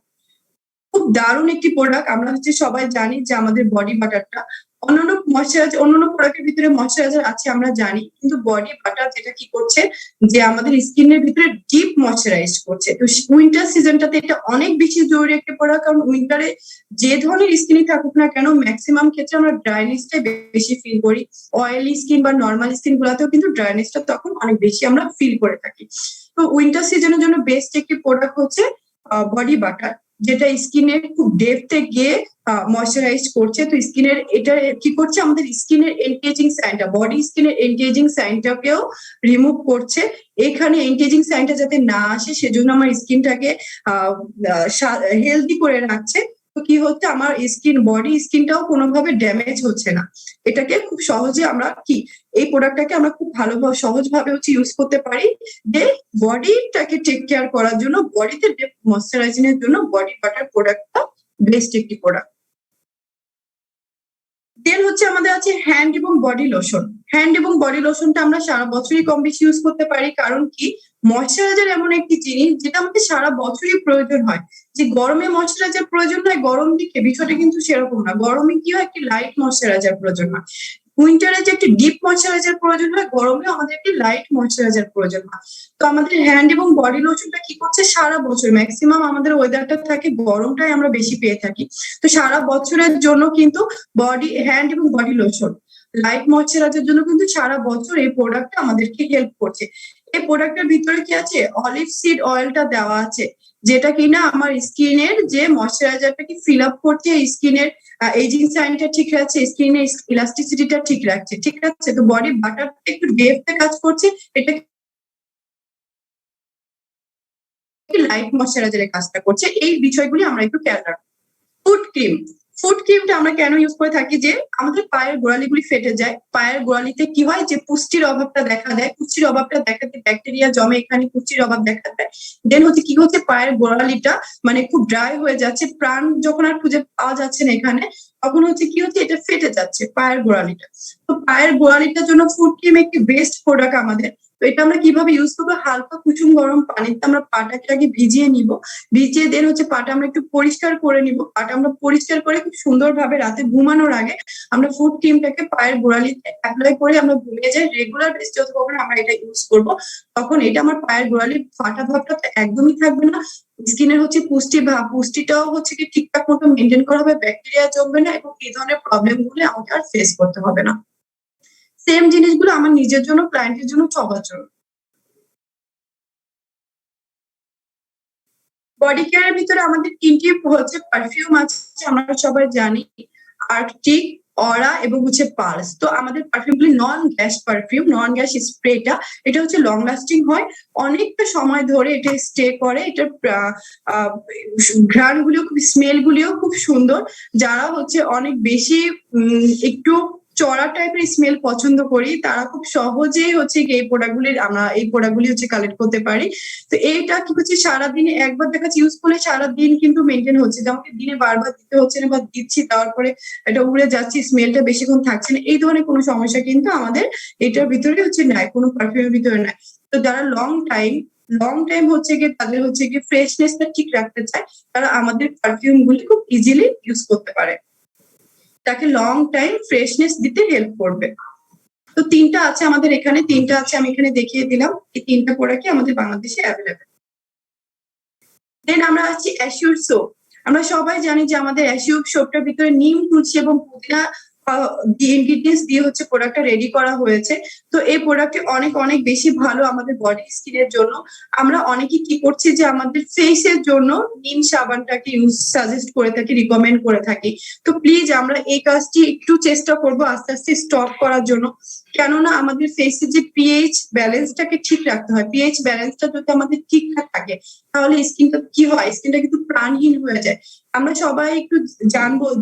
খুব দারুণ একটি প্রোডাক্ট। আমরা হচ্ছে সবাই জানি যে আমাদের বডি বাটারটা অন্যান্য প্রোডাক্টের ভিতরে ময়শ্চারাইজার আছে আমরা জানি, কিন্তু বডি বাটার যেটা কি করছে যে আমাদের স্কিনের ভিতরে ডিপ ময়শ্চারাইজ করছে। তো উইন্টার সিজনটাতে এটা অনেক বেশি জরুরি একটা প্রোডাক্ট, কারণ উইন্টারে যে ধরনের স্কিনই থাকুক না কেন ম্যাক্সিমাম ক্ষেত্রে আমরা ড্রাইনেসটাই বেশি ফিল করি। অয়েলি স্কিন বা নর্মাল স্কিন গুলাতেও কিন্তু ড্রাইনেসটা তখন অনেক বেশি আমরা ফিল করে থাকি। তো উইন্টার সিজনের জন্য বেস্ট একটি প্রোডাক্ট হচ্ছে বডি বাটার, যেটা স্কিনের খুব ডেপথে গিয়ে ময়শ্চারাইজ করছে। তো স্কিনের এটা কি করছে, আমাদের স্কিনের এন্টিএজিং সাইনটা, বডি স্কিনের এন্টিএজিং সাইনটাকেও রিমুভ করছে। এখানে এন্টিএজিং সাইনটা যাতে না আসে সেজন্য আমার স্কিনটাকে হেলদি করে রাখছে। তো কি হচ্ছে, আমার স্কিন, বডি স্কিনটাও কোনোভাবে ড্যামেজ হচ্ছে না। এটাকে খুব সহজে আমরা কি, এই প্রোডাক্টটাকে আমরা খুব ভালোভাবে সহজভাবে হচ্ছে ইউজ করতে পারি, যে বডিটাকে টেক কেয়ার করার জন্য, বডিতে ময়শ্চারাইজিং এর জন্য বডি বাটার প্রোডাক্টটা বেস্ট একটি প্রোডাক্ট। দেন হচ্ছে আমাদের আছে হ্যান্ড এবং বডি লোশন। হ্যান্ড এবং বডি লোশনটা আমরা সারা বছরই কম বেশি ইউজ করতে পারি, কারণ কি, ময়শ্চারাইজার এমন একটি জিনিস যেটা আমাদের সারা বছরই প্রয়োজন হয়। যে গরমে ময়শ্চারাইজার প্রয়োজন হয় গরম দিকে, বিষয়টা কিন্তু সেরকম না। গরমে কি হয়, একটি লাইট ময়শ্চারাইজার প্রয়োজন হয়। উইন্টারে যে একটি ডিপ ময়শ্চারাইজার প্রয়োজন হয়, গরমে আমাদের একটি লাইট ময়শ্চারাইজার প্রয়োজন হয়। তো আমাদের হ্যান্ড এবং বডি লোশনটা কি করছে, সারা বছর ম্যাক্সিমাম আমাদের ওয়েদারটা থাকে গরমটাই আমরা বেশি পেয়ে থাকি। তো সারা বছরের জন্য কিন্তু বডি, হ্যান্ড এবং বডি লোশন, লাইট ময়শ্চারাইজার জন্য কিন্তু সারা বছর এই প্রোডাক্টটা আমাদেরকে হেল্প করছে। এই প্রোডাক্টের ভিতরে কি আছে, অলিভ সিড অয়েলটা দেওয়া আছে, যেটা কিনা আমার স্কিনের যে ময়শ্চারাইজারটাকে ফিল আপ করছে, স্কিনের এজিং সাইনটা ঠিক রাখছে, স্কিনের ইলাস্টিসিটিটা ঠিক রাখছে, ঠিক আছে। তো বডি বাটারটা একটু ডেপথে কাজ করছে, এটা লাইট ময়শ্চারাইজারের কাজটা করছে। এই বিষয়গুলি আমরা একটু খেয়াল রাখবো। ফুড ক্রিম, ফুড ক্রিমটা আমরা কেন ইউজ করে থাকি, যে আমাদের পায়ের গোড়ালিগুলি ফেটে যায়, পায়ের গোড়ালিতে কি হয়, যে পুষ্টির অভাবটা দেখা দেয়, পুষ্টির অভাবটা দেখাতে ব্যাকটেরিয়া জমে, এখানে পুষ্টির অভাব দেখা দেয়। দেন হচ্ছে কি হচ্ছে, পায়ের গোড়ালিটা মানে খুব ড্রাই হয়ে যাচ্ছে, প্রাণ যখন আর খুঁজে পাওয়া যাচ্ছে না এখানে, তখন হচ্ছে কি হচ্ছে, এটা ফেটে যাচ্ছে পায়ের গোড়ালিটা। তো পায়ের গোড়ালিটার জন্য ফুড ক্রিম একটি বেস্ট প্রোডাক্ট আমাদের। তো এটা আমরা কিভাবে ইউজ করবো, হালকা কুসুম গরম পানিতে আমরা পাটাকে আগে ভিজিয়ে নিব, ভিজিয়ে দেন হচ্ছে পাটা আমরা একটু পরিষ্কার করে নিব। পাটা আমরা পরিষ্কার করে খুব সুন্দরভাবে রাতে ঘুমানোর আগে আমরা ফুড ক্রিমটাকে পায়ের গোড়ালিতে অ্যাপ্লাই করে আমরা ঘুমিয়ে যাই। রেগুলার বেস যখন আমরা এটা ইউজ করব, তখন এটা আমার পায়ের গোড়ালির ফাটা ভাবটা তো একদমই থাকবে না। স্কিনের হচ্ছে পুষ্টিটাও হচ্ছে কি ঠিকঠাক মতো মেনটেন করা হবে, ব্যাকটেরিয়া জমবে না, এবং এই ধরনের প্রবলেম গুলো আমাকে আর ফেস করতে হবে না। সেম জিনিসগুলো আমার নিজের জন্য, ক্লায়েন্টের জন্য সবার জন্য। বডি কেয়ারের ভিতরে আমাদের তিনটি হচ্ছে পারফিউম আছে, আমরা সবাই জানি, আর্কটিক, অরা এবং হচ্ছে পালস। তো আমাদের পারফিউমগুলি নন গ্যাস পারফিউম, নন গ্যাস স্প্রেটা, এটা হচ্ছে লং লাস্টিং হয়, অনেকটা সময় ধরে এটা স্টে করে। এটার ঘ্রাণ গুলিও খুব, স্মেল গুলিও খুব সুন্দর। যারা হচ্ছে অনেক বেশি একটু চড়া টাইপের স্মেল পছন্দ করি, তারা খুব সহজেই হচ্ছে আমরা এই প্রোডাক্টগুলি হচ্ছে কালেক্ট করতে পারি। তো এইটা কি হচ্ছে, সারাদিনে একবার দেখাচ্ছি ইউজ করলে সারাদিন কিন্তু মেনটেন হচ্ছে, যে আমাকে দিনে বারবার দিতে হচ্ছে না, বা দিচ্ছি তারপরে এটা উড়ে যাচ্ছে, স্মেলটা বেশিক্ষণ থাকছে না, এই ধরনের কোনো সমস্যা কিন্তু আমাদের এটার ভিতরে হচ্ছে নাই, কোনো পারফিউমের ভিতরে নাই। তো যারা লং টাইম হচ্ছে গিয়ে, তাদের হচ্ছে গিয়ে ফ্রেশনেসটা ঠিক রাখতে চায়, তারা আমাদের পারফিউম গুলি খুব ইজিলি ইউজ করতে পারে, তাকে লং টাইম ফ্রেশনেস দিতে হেল্প করবে। তো তিনটা আছে আমাদের এখানে, তিনটা আছে, আমি এখানে দেখিয়ে দিলাম। এই তিনটা প্রোডাক্টই আমাদের বাংলাদেশে অ্যাভেলেবেল। দেন আমরা আছি অ্যাসিওর সোপ। আমরা সবাই জানি যে আমাদের অ্যাসিওর সোপটার ভিতরে নিম, তুলসী এবং পুদিনা ইনগ্রিডিয়েন্টস দিয়ে হচ্ছে প্রোডাক্টটা রেডি করা হয়েছে। তো এই প্রোডাক্টটি অনেক অনেক বেশি ভালো আমাদের বডি স্কিনের জন্য। আমরা অনেকে কি করছি, যে আমাদের ফেসের জন্য নিম সাবানটাকে সাজেস্ট করে থাকি, রিকমেন্ড করে থাকি। তো প্লিজ আমরা এই কাজটি একটু চেষ্টা করব আস্তে আস্তে স্টপ করার জন্য, কেননা আমাদের ফেসের যে পিএইচ ব্যালেন্সটাকে ঠিক রাখতে হয়। পিএইচ ব্যালেন্সটা যদি আমাদের ঠিকঠাক থাকে, তাহলে স্কিনটা কি হয়, স্কিনটা কিন্তু প্রাণহীন হয়ে যায়। আমরা সবাই একটু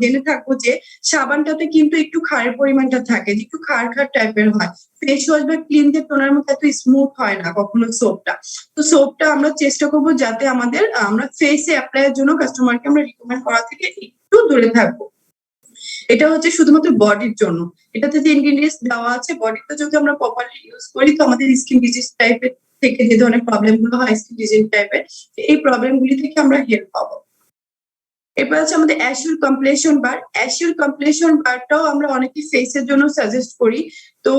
জেনে থাকবো যে সাবানটাতে কিন্তু একটু ক্ষারের পরিমাণটা থাকে, যে একটু ক্ষার টাইপের হয়। ফেস ওয়াশ বা ক্লিনদের টোনার মতো এত স্মুথ হয় না কখনো সোপটা। তো সোপটা আমরা চেষ্টা করবো যাতে আমরা ফেসে অ্যাপ্লাই এর জন্য কাস্টমারকে আমরা রিকমেন্ড করা থেকে একটু দূরে থাকবো। এটা হচ্ছে শুধুমাত্র বডির জন্য, এটাতে যে ইনগ্রিডিয়েন্টস দেওয়া আছে, বডিতে যদি আমরা প্রপারলি ইউজ করি, তো আমাদের স্কিন ডিজিজ টাইপের থেকে যে ধরনের প্রবলেম গুলো হয়, স্কিন ডিজিজ টাইপের, এই প্রবলেম গুলি থেকে আমরা হেল্প পাবো। এরপর আছে আমাদের অ্যাসিওর কমপ্লেশন বার। অ্যাসিওর কমপ্লেশন বারটাও আমরা অনেকে ফেসের জন্য সাজেস্ট করি। তো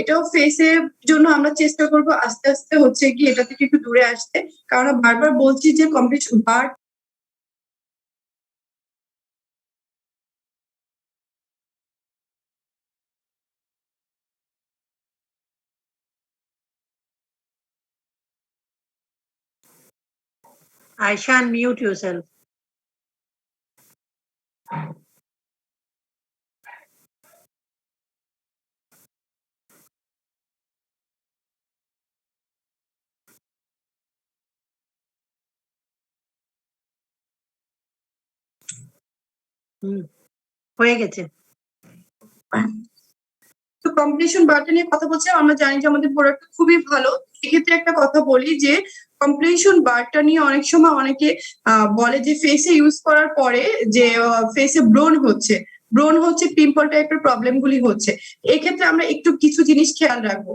এটাও ফেসের জন্য আমরা চেষ্টা করব আস্তে আস্তে হচ্ছে কি এটা থেকে একটু দূরে আসতে, কারণ বারবার বলছি যে কমপ্লেশন বার Aisha, unmute yourself. হয়ে গেছে। তো কমপ্লিশন বারটা নিয়ে কথা বলছি, আমরা জানি যে আমাদের প্রোডাক্ট খুবই ভালো। সেক্ষেত্রে একটা কথা বলি যে কমপ্লিশন বারটা নিয়ে অনেক সময় অনেকে বলে যে ফেসে ইউজ করার পরে যে ফেসে ব্রণ হচ্ছে পিম্পল টাইপের প্রবলেম গুলি হচ্ছে। এক্ষেত্রে আমরা একটু কিছু জিনিস খেয়াল রাখবো।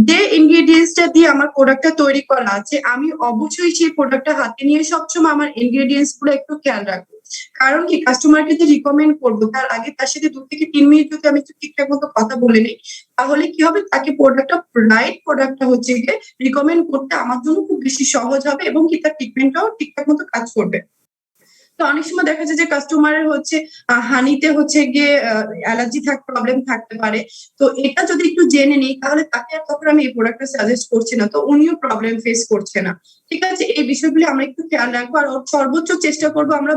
যে ইনগ্রেডিয়েন্টসটা দিয়ে আমার প্রোডাক্টটা তৈরি করা আছে, আমি অবশ্যই সেই প্রোডাক্টটা হাতে নিয়ে সবসময় আমার ইনগ্রেডিয়েন্টস গুলো একটু খেয়াল রাখবো। কারণ কি, কাস্টমারকে যে রিকমেন্ড করবো তার আগে তার সাথে 2 থেকে 3 মিনিট যদি আমি একটু ঠিকঠাক মতো কথা বলে নিই, তাহলে কি হবে, তাকে প্রোডাক্টটা হচ্ছে গিয়ে রিকমেন্ড করতে আমার জন্য খুব বেশি সহজ হবে এবং কি তার ট্রিটমেন্টটাও ঠিকঠাক মতো কাজ করবে। তো অনেক সময় দেখা যায় যে কাস্টমারের হচ্ছে হানিতে হচ্ছে গিয়ে অ্যালার্জি প্রবলেম থাকতে পারে। তো এটা যদি একটু জেনে নিই, তাহলে তাকে আর তখন আমি এই প্রোডাক্টটা সাজেস্ট করছি না, তো উনিও প্রবলেম ফেস করছে না। ঠিক আছে, এই বিষয়গুলি আমরা একটু খেয়াল রাখবো। আর সর্বোচ্চ চেষ্টা করবো আমরা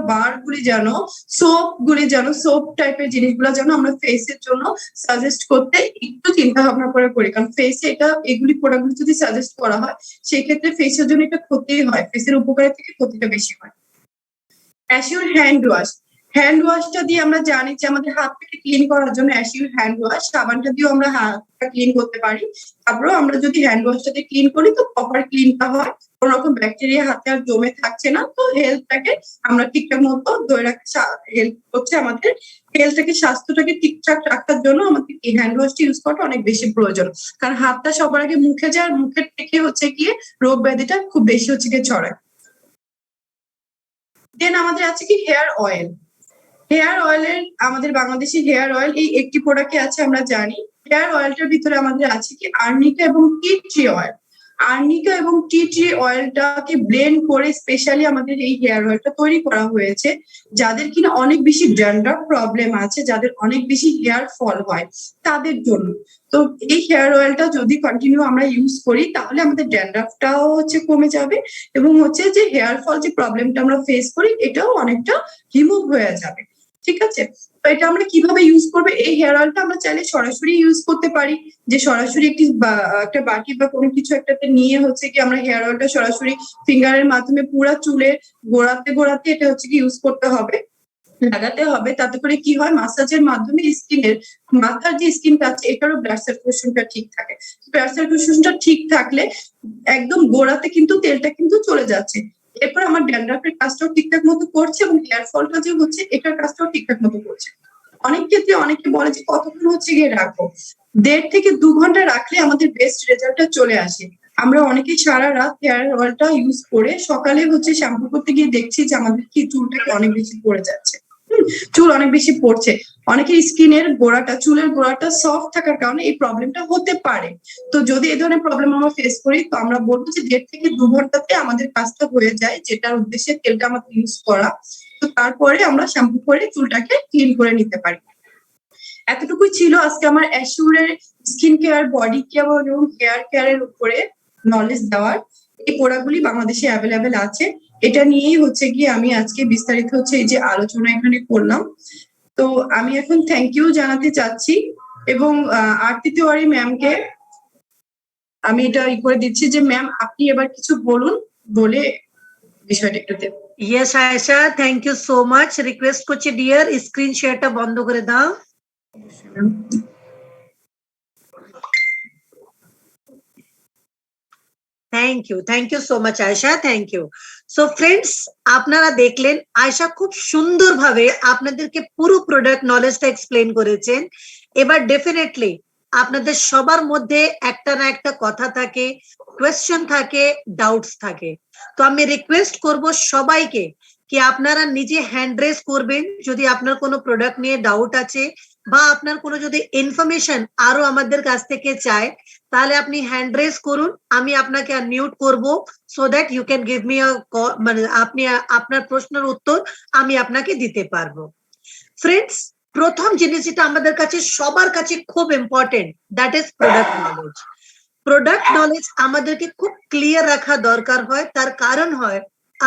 সোপ টাইপের জিনিসগুলো যেন আমরা ফেসের জন্য সাজেস্ট করতে একটু চিন্তা ভাবনা করে করি। কারণ ফেসে এগুলি প্রোডাক্টগুলি যদি সাজেস্ট করা হয়, সেই ক্ষেত্রে ফেসের জন্য এটা ক্ষতিই হয়, ফেসের উপকারের থেকে ক্ষতিটা বেশি হয়। অ্যাসিওর হ্যান্ড ওয়াশটা দিয়ে আমরা জানি যে আমাদের হাতটাকে ক্লিন করার জন্য অ্যাসিওর হ্যান্ড ওয়াশ সাবানটা দিয়েও আমরা হাতটা ক্লিন করতে পারি। তারপরেও আমরা যদি হ্যান্ড ওয়াশটা দিয়ে ক্লিন করি তো প্রপার ক্লিনটা হয়, কোন রকম ব্যাকটেরিয়া হাতে আর জমে থাকছে না। তো হেলথটাকে আমরা ঠিকঠাক মতো ধরে রাখতে হেল্প করছে। আমাদের স্বাস্থ্যটাকে ঠিকঠাক রাখার জন্য আমাদের এই হ্যান্ড ওয়াশটা ইউজ করাটা অনেক বেশি প্রয়োজন। কারণ হাতটা সবার আগে মুখে যায়, আর মুখের থেকে হচ্ছে গিয়ে রোগ ব্যাধিটা খুব বেশি হচ্ছে গিয়ে ছড়ায়। দেন আমাদের আছে কি হেয়ার অয়েলের, আমাদের বাংলাদেশি হেয়ার অয়েল এই একটি প্রোডাক্টে আছে আমরা জানি। হেয়ার অয়েলটার ভিতরে আমাদের আছে কি আর্নিকা এবং টি ট্রি অয়েলটাকে ব্লেন্ড করে স্পেশালি আমাদের এই হেয়ার অয়েলটা তৈরি করা হয়েছে। যাদের কিনা অনেক বেশি ড্যান্ড্রাফ প্রবলেম আছে, যাদের অনেক বেশি হেয়ার ফল হয় তাদের জন্য। তো এই হেয়ার অয়েলটা যদি কন্টিনিউ আমরা ইউজ করি, তাহলে আমাদের ড্যান্ড্রাফটাও হচ্ছে কমে যাবে এবং হচ্ছে যে হেয়ার ফল যে প্রবলেমটা আমরা ফেস করি এটাও অনেকটা রিমুভ হয়ে যাবে। ঠিক আছে, তো এটা আমরা কিভাবে ইউজ করবো? এই হেয়ার অয়েলটা আমরা চাইলে সরাসরি ইউজ করতে পারি, যে সরাসরি একটা বাটি বা কোনো কিছু একটাতে নিয়ে হচ্ছে কি আমরা হেয়ার অয়েলটা সরাসরি ফিঙ্গারের মাধ্যমে পুরো চুলে গোড়াতে এটা হচ্ছে কি ইউজ করতে হবে, লাগাতে হবে। তাতে করে কি হয়, মাসাজের মাধ্যমে মাথার যে স্কিনটা আছে এটারও ব্লাড সার্কুলেশনটা ঠিক থাকে। ব্লাড সার্কুলেশনটা ঠিক থাকলে একদম গোড়াতে কিন্তু তেলটা কিন্তু চলে যাচ্ছে। এরপর আমার ড্যান্ড্রাফের কাজটাও ঠিকঠাক মতো করছে এবং হেয়ার ফলটা যে হচ্ছে এটার কাজটাও ঠিকঠাক মতো করছে। অনেক ক্ষেত্রে অনেকে বলে যে কতক্ষণ হচ্ছে গিয়ে রাখবো, 1.5 থেকে 2 ঘন্টা রাখলে আমাদের বেস্ট রেজাল্টটা চলে আসে। আমরা অনেকেই সারা রাত হেয়ার অয়েলটা ইউজ করে সকালে হচ্ছে শ্যাম্পু করতে গিয়ে দেখছি যে আমাদের কি চুলটাকে অনেক বেশি পড়ে যাচ্ছে, চুল অনেক বেশি পড়ছে। অনেকের চুলের গোড়াটা সফট থাকার কারণে এই প্রবলেমটা হতে পারে। তো যদি এই ধরনের প্রবলেম আমরা ফেস করি, তো আমরা বলবো যে 1.5 থেকে 2 ঘন্টাতে আমাদের কাজটা হয়ে যায়, যেটার উদ্দেশ্যে তেলটা আমাদের ইউজ করা। তো তারপরে আমরা শ্যাম্পু করে চুলটাকে ক্লিন করে নিতে পারি। এতটুকুই ছিল আজকে আমার অ্যাসিওরের স্কিন কেয়ার, বডি কেয়ার এবং হেয়ার কেয়ারের উপরে নলেজ দেওয়ার। এই প্রোডাক্টগুলি বাংলাদেশে অ্যাভেলেবেল আছে। এটা নিয়েই হচ্ছে গিয়ে আমি আজকে বিস্তারিত হচ্ছে এই যে আলোচনা এখানে করলাম। তো আমি এখন থ্যাংক ইউ জানাতে চাচ্ছি এবং আরতি তিওয়ারি ম্যামকে আমি এটা করে দিচ্ছি যে ম্যাম আপনি এবার কিছু বলুন, বলে বিষয়টা একটু দেন। Yes, Aisha, thank you so much. Request করছি ডিয়ার স্ক্রিন শেয়ারটা বন্ধ করে দাও। Thank you so much Ayesha, thank you. So friends, আপনারা দেখলেন আয়েশা খুব সুন্দরভাবে আপনাদেরকে পুরো প্রোডাক্ট নলেজটা এক্সপ্লেন করেছেন। এবার ডেফিনেটলি আপনাদের সবার মধ্যে একটা না একটা কথা থাকে, কোয়েশ্চেন থাকে, ডাউটস থাকে। তো আমি রিকোয়েস্ট করব সবাইকে কি আপনারা নিজে হ্যান্ড রেজ করবেন যদি আপনার কোনো প্রোডাক্ট নিয়ে ডাউট আছে বা আপনার কোনো যদি ইনফরমেশন আরো আমাদের কাছ থেকে চায়, তাহলে আপনি হ্যান্ড রেজ করুন, আমি আপনাকে আনমিউট করব, so that you can give me মানে আপনি আপনার প্রশ্নের উত্তর আমি আপনাকে দিতে পারবো। ফ্রেন্ডস, প্রথম জিনিস যেটা আমাদের কাছে সবার কাছে খুব important, that is product knowledge. Product knowledge আমাদেরকে খুব ক্লিয়ার রাখা দরকার হয়। তার কারণ হয়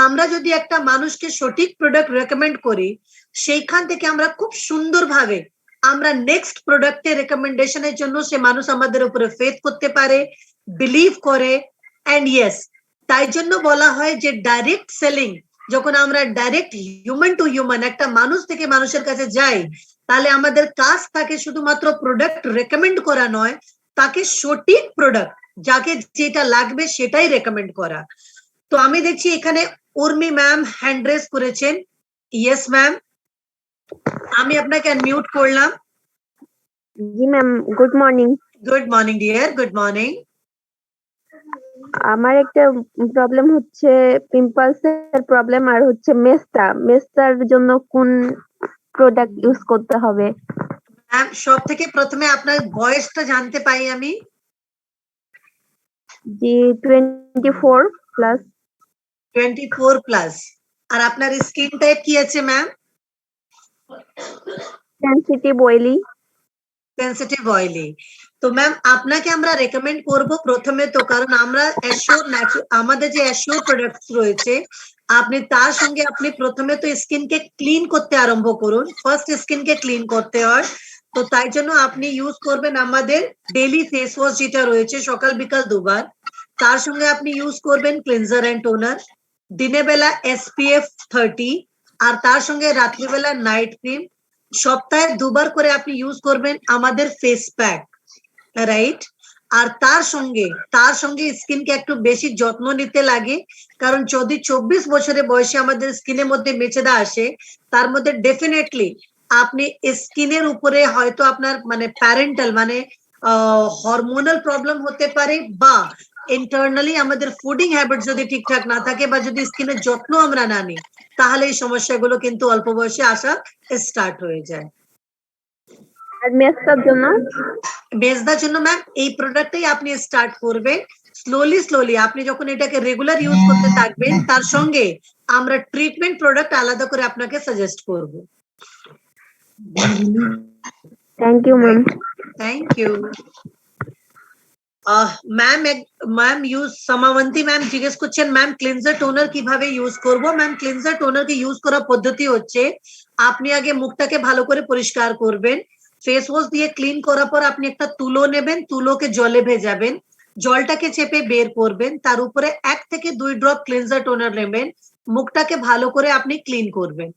আমরা যদি একটা মানুষকে সঠিক প্রোডাক্ট রেকমেন্ড করি, সেইখান থেকে আমরা খুব সুন্দরভাবে আমরা নেক্সট প্রোডাক্টের রেকমেন্ডেশনের জন্য সে মানুষ আমাদের উপরে ফেথ করতে পারে, বিলিভ করে। এন্ড ইয়েস, তাই জন্য বলা হয় যে ডাইরেক্ট সেলিং, যখন আমরা ডাইরেক্ট হিউম্যান টু হিউম্যান একটা মানুষ থেকে মানুষের কাছে যাই, তাহলে আমাদের কাজ থাকে শুধুমাত্র প্রোডাক্ট রেকমেন্ড করা নয়, তাকে সঠিক প্রোডাক্ট যাকে যেটা লাগবে সেটাই রেকমেন্ড করা। তো আমি দেখছি এখানে উর্মি ম্যাম হ্যান্ড রেজ করেছেন। ইয়েস ম্যাম, আমি আপনাকে আনমিউট করলাম। জি ma'am, good morning. Good morning dear, good morning. আমার একটা প্রবলেম হচ্ছে পিম্পলস এর প্রবলেম, আর হচ্ছে মেস্তার জন্য কোন প্রোডাক্ট ইউজ করতে হবে? ম্যাম, সব থেকে প্রথমে আপনার বয়সটা জানতে পাই আমি? জি 24 প্লাস। 24 প্লাস। আর আপনার স্কিন টাইপ কি আছে ma'am? Sensitive oily. Sensitive oily. তো ম্যাম আপনাকে আমরা রেকমেন্ড করব প্রথমে, তো কারণ আমরা অ্যাশিওর আমাদের যে অ্যাশিওর প্রোডাক্টস রয়েছে, আপনি তার সঙ্গে আপনি প্রথমে তো স্কিনকে ক্লিন করতে আরম্ভ করুন। ফার্স্ট স্কিনকে ক্লিন করতে হয়, তো তাই জন্য আপনি ইউজ করবেন আমাদের ডেইলি ফেস ওয়াশ যেটা রয়েছে সকাল বিকাল দুবার। তার সঙ্গে আপনি ইউজ করবেন ক্লিনজার এন্ড টোনার, দিনের বেলা SPF 30, আর তার সঙ্গে রাত্রিবেলা নাইট ক্রিম। সপ্তাহে দুবার করে আপনি ইউজ করবেন আমাদের ফেস প্যাক, রাইট? আর তার সঙ্গে স্কিনকে একটু বেশি যত্ন নিতে লাগে, কারণ যদি 24 বছরের বয়সে আমাদের স্কিনের মধ্যে মেচেদা আসে, তার মধ্যে ডেফিনেটলি আপনি স্কিনের উপরে হয়তো আপনার মানে প্যারেন্টাল মানে হরমোনাল প্রবলেম হতে পারে, বা ইন্টারনালি আমাদের ফুডিং হ্যাবিট যদি ঠিকঠাক না থাকে, বা যদি স্কিনের যত্ন আমরা না নিই, তাহলে এই সমস্যাগুলো কিন্তু অল্প বয়সে আসা স্টার্ট হয়ে যায়। আর মেস্তার জন্য? মেজদার জন্য ম্যাম এই প্রোডাক্টটাই আপনি স্টার্ট করবেন। স্লোলি আপনি যখন এটাকে রেগুলার ইউজ করতে থাকবেন, তার সঙ্গে আমরা ট্রিটমেন্ট প্রোডাক্ট আলাদা করে আপনাকে সাজেস্ট করব। Thank you ma'am. Thank you. Ma'am Samabanti ma'am জিজ্ঞেস করছেন ম্যাম ক্লিনজার টোনার কিভাবে ইউজ করব? ম্যাম ক্লিনজার টোনারকে ইউজ করার পদ্ধতি হচ্ছে, আপনি আগে মুখটাকে ভালো করে পরিষ্কার করবেন, ফেস ওয়াশ দিয়ে ক্লিন করার পর আপনি একটা তুলো নেবেন, তুলোকে জলে ভেজাবেন, জলটাকে চেপে বের করবেন, তার উপরে 1 থেকে 2 ড্রপ ক্লিনজার টোনার নেবেন, মুখটাকে ভালো করে আপনি ক্লিন করবেন।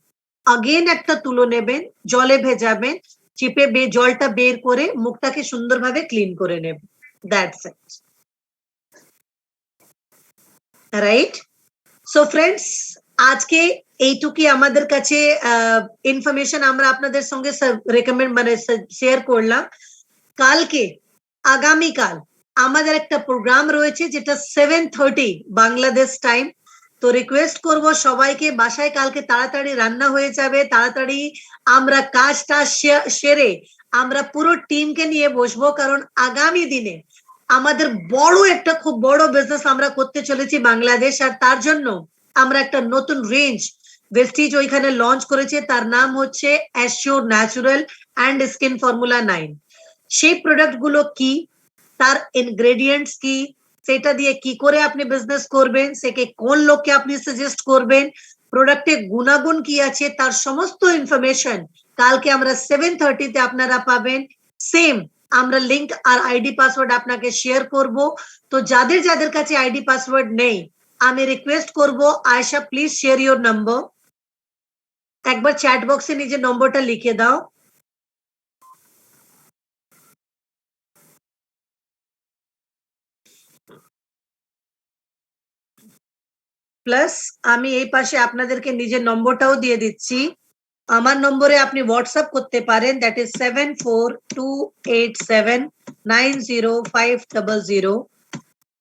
আগেন একটা তুলো নেবেন, জলে ভেজাবেন, চেপে জলটা বের করে মুখটাকে সুন্দরভাবে ক্লিন করে নেবেন। That's it. Right? So friends, আজকে এইটুকুই আমাদের কাছে ইনফরমেশন আমরা আপনাদের সঙ্গে রেকমেন্ড মানে শেয়ার করলাম। কালকে আগামীকাল আমাদের একটা প্রোগ্রাম রয়েছে, যেটা 7:30 বাংলাদেশ টাইম। তো রিকোয়েস্ট করব সবাইকে, বাসায় কালকে তাড়াতাড়ি রান্না হয়ে যাবে, তাড়াতাড়ি আমরা কাজটা সেরে আমরা পুরো টিমকে নিয়ে বসবো, কারণ আগামী দিনে আমাদের খুব বড় বিজনেস আমরা করতে চলেছি বাংলাদেশ, আর তার জন্য আমরা একটা নতুন রেঞ্জ ভেস্টিজ ওইখানে লঞ্চ করেছে, তার নাম হচ্ছে assure natural and skin formula 9। সেই প্রোডাক্ট গুলো কি, তার ইনগ্রেডিয়েন্টস কি, সেটা দিয়ে কি করে আপনি বিজনেস করবেন, সেকে কোন লোককে আপনি সাজেস্ট করবেন, প্রোডাক্টের গুণাগুণ কি আছে, তার সমস্ত ইনফরমেশন কালকে আমরা 7:30 তে আপনারা পাবেন। সেম আমরা লিংক আর আইডি পাসওয়ার্ড আপনাকে শেয়ার করব। তো যাদের যাদের কাছে আইডি পাসওয়ার্ড নেই, আমি রিকোয়েস্ট করব Ayesha please share your number. একবার চ্যাট বক্সে নিজের নম্বরটা লিখে দাও। প্লাস আমি এই পাশে আপনাদেরকে নিজের নম্বরটাও দিয়ে দিচ্ছি। আমার নম্বরে আপনি হোয়াটসঅ্যাপ করতে পারেন, দ্যাট ইজ 7428790500।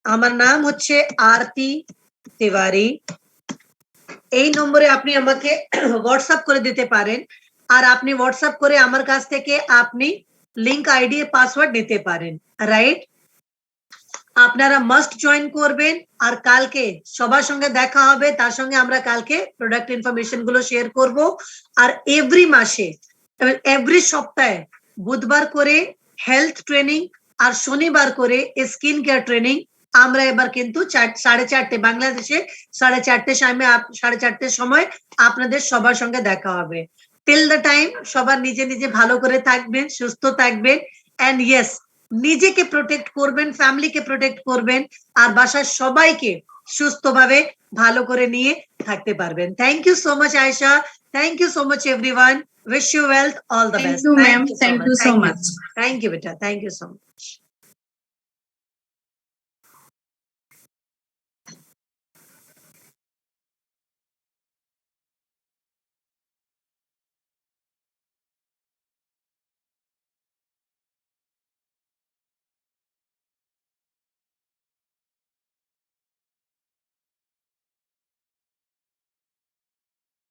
আমার নাম হচ্ছে আরতি তিওয়ারি। এই নম্বরে আপনি আমাকে হোয়াটসঅ্যাপ করে দিতে পারেন, আর আপনি হোয়াটসঅ্যাপ করে আমার কাছ থেকে আপনি লিংক আইডি পাসওয়ার্ড নিতে পারেন, রাইট? আপনারা মাস্ট জয়েন করবেন, আর কালকে সবার সঙ্গে দেখা হবে, তার সঙ্গে আমরা কালকে প্রোডাক্ট ইনফরমেশন গুলো শেয়ার করব। আর এভরি মাসে এভরি সপ্তাহে বুধবার করে হেলথ ট্রেনিং আর শনিবার করে স্কিন কেয়ার ট্রেনিং আমরা এবার কিন্তু 4:30 বাংলাদেশে 4:30 সময় আপনাদের সবার সঙ্গে দেখা হবে। টিল দ্য টাইম সবার নিজে নিজে ভালো করে থাকবেন, সুস্থ থাকবেন, এন্ড ইয়েস নিজেকে প্রোটেক্ট করবেন, ফ্যামিলিকে প্রোটেক্ট করবেন, আর বাসার সবাইকে সুস্থভাবে ভালো করে নিয়ে থাকতে পারবেন। Thank you so much Ayesha, thank you so much everyone, wish you wealth, all the Thank best. you, ma'am. Thank you so much. Thank you বেটা, থ্যাংক ইউ সো মাচ।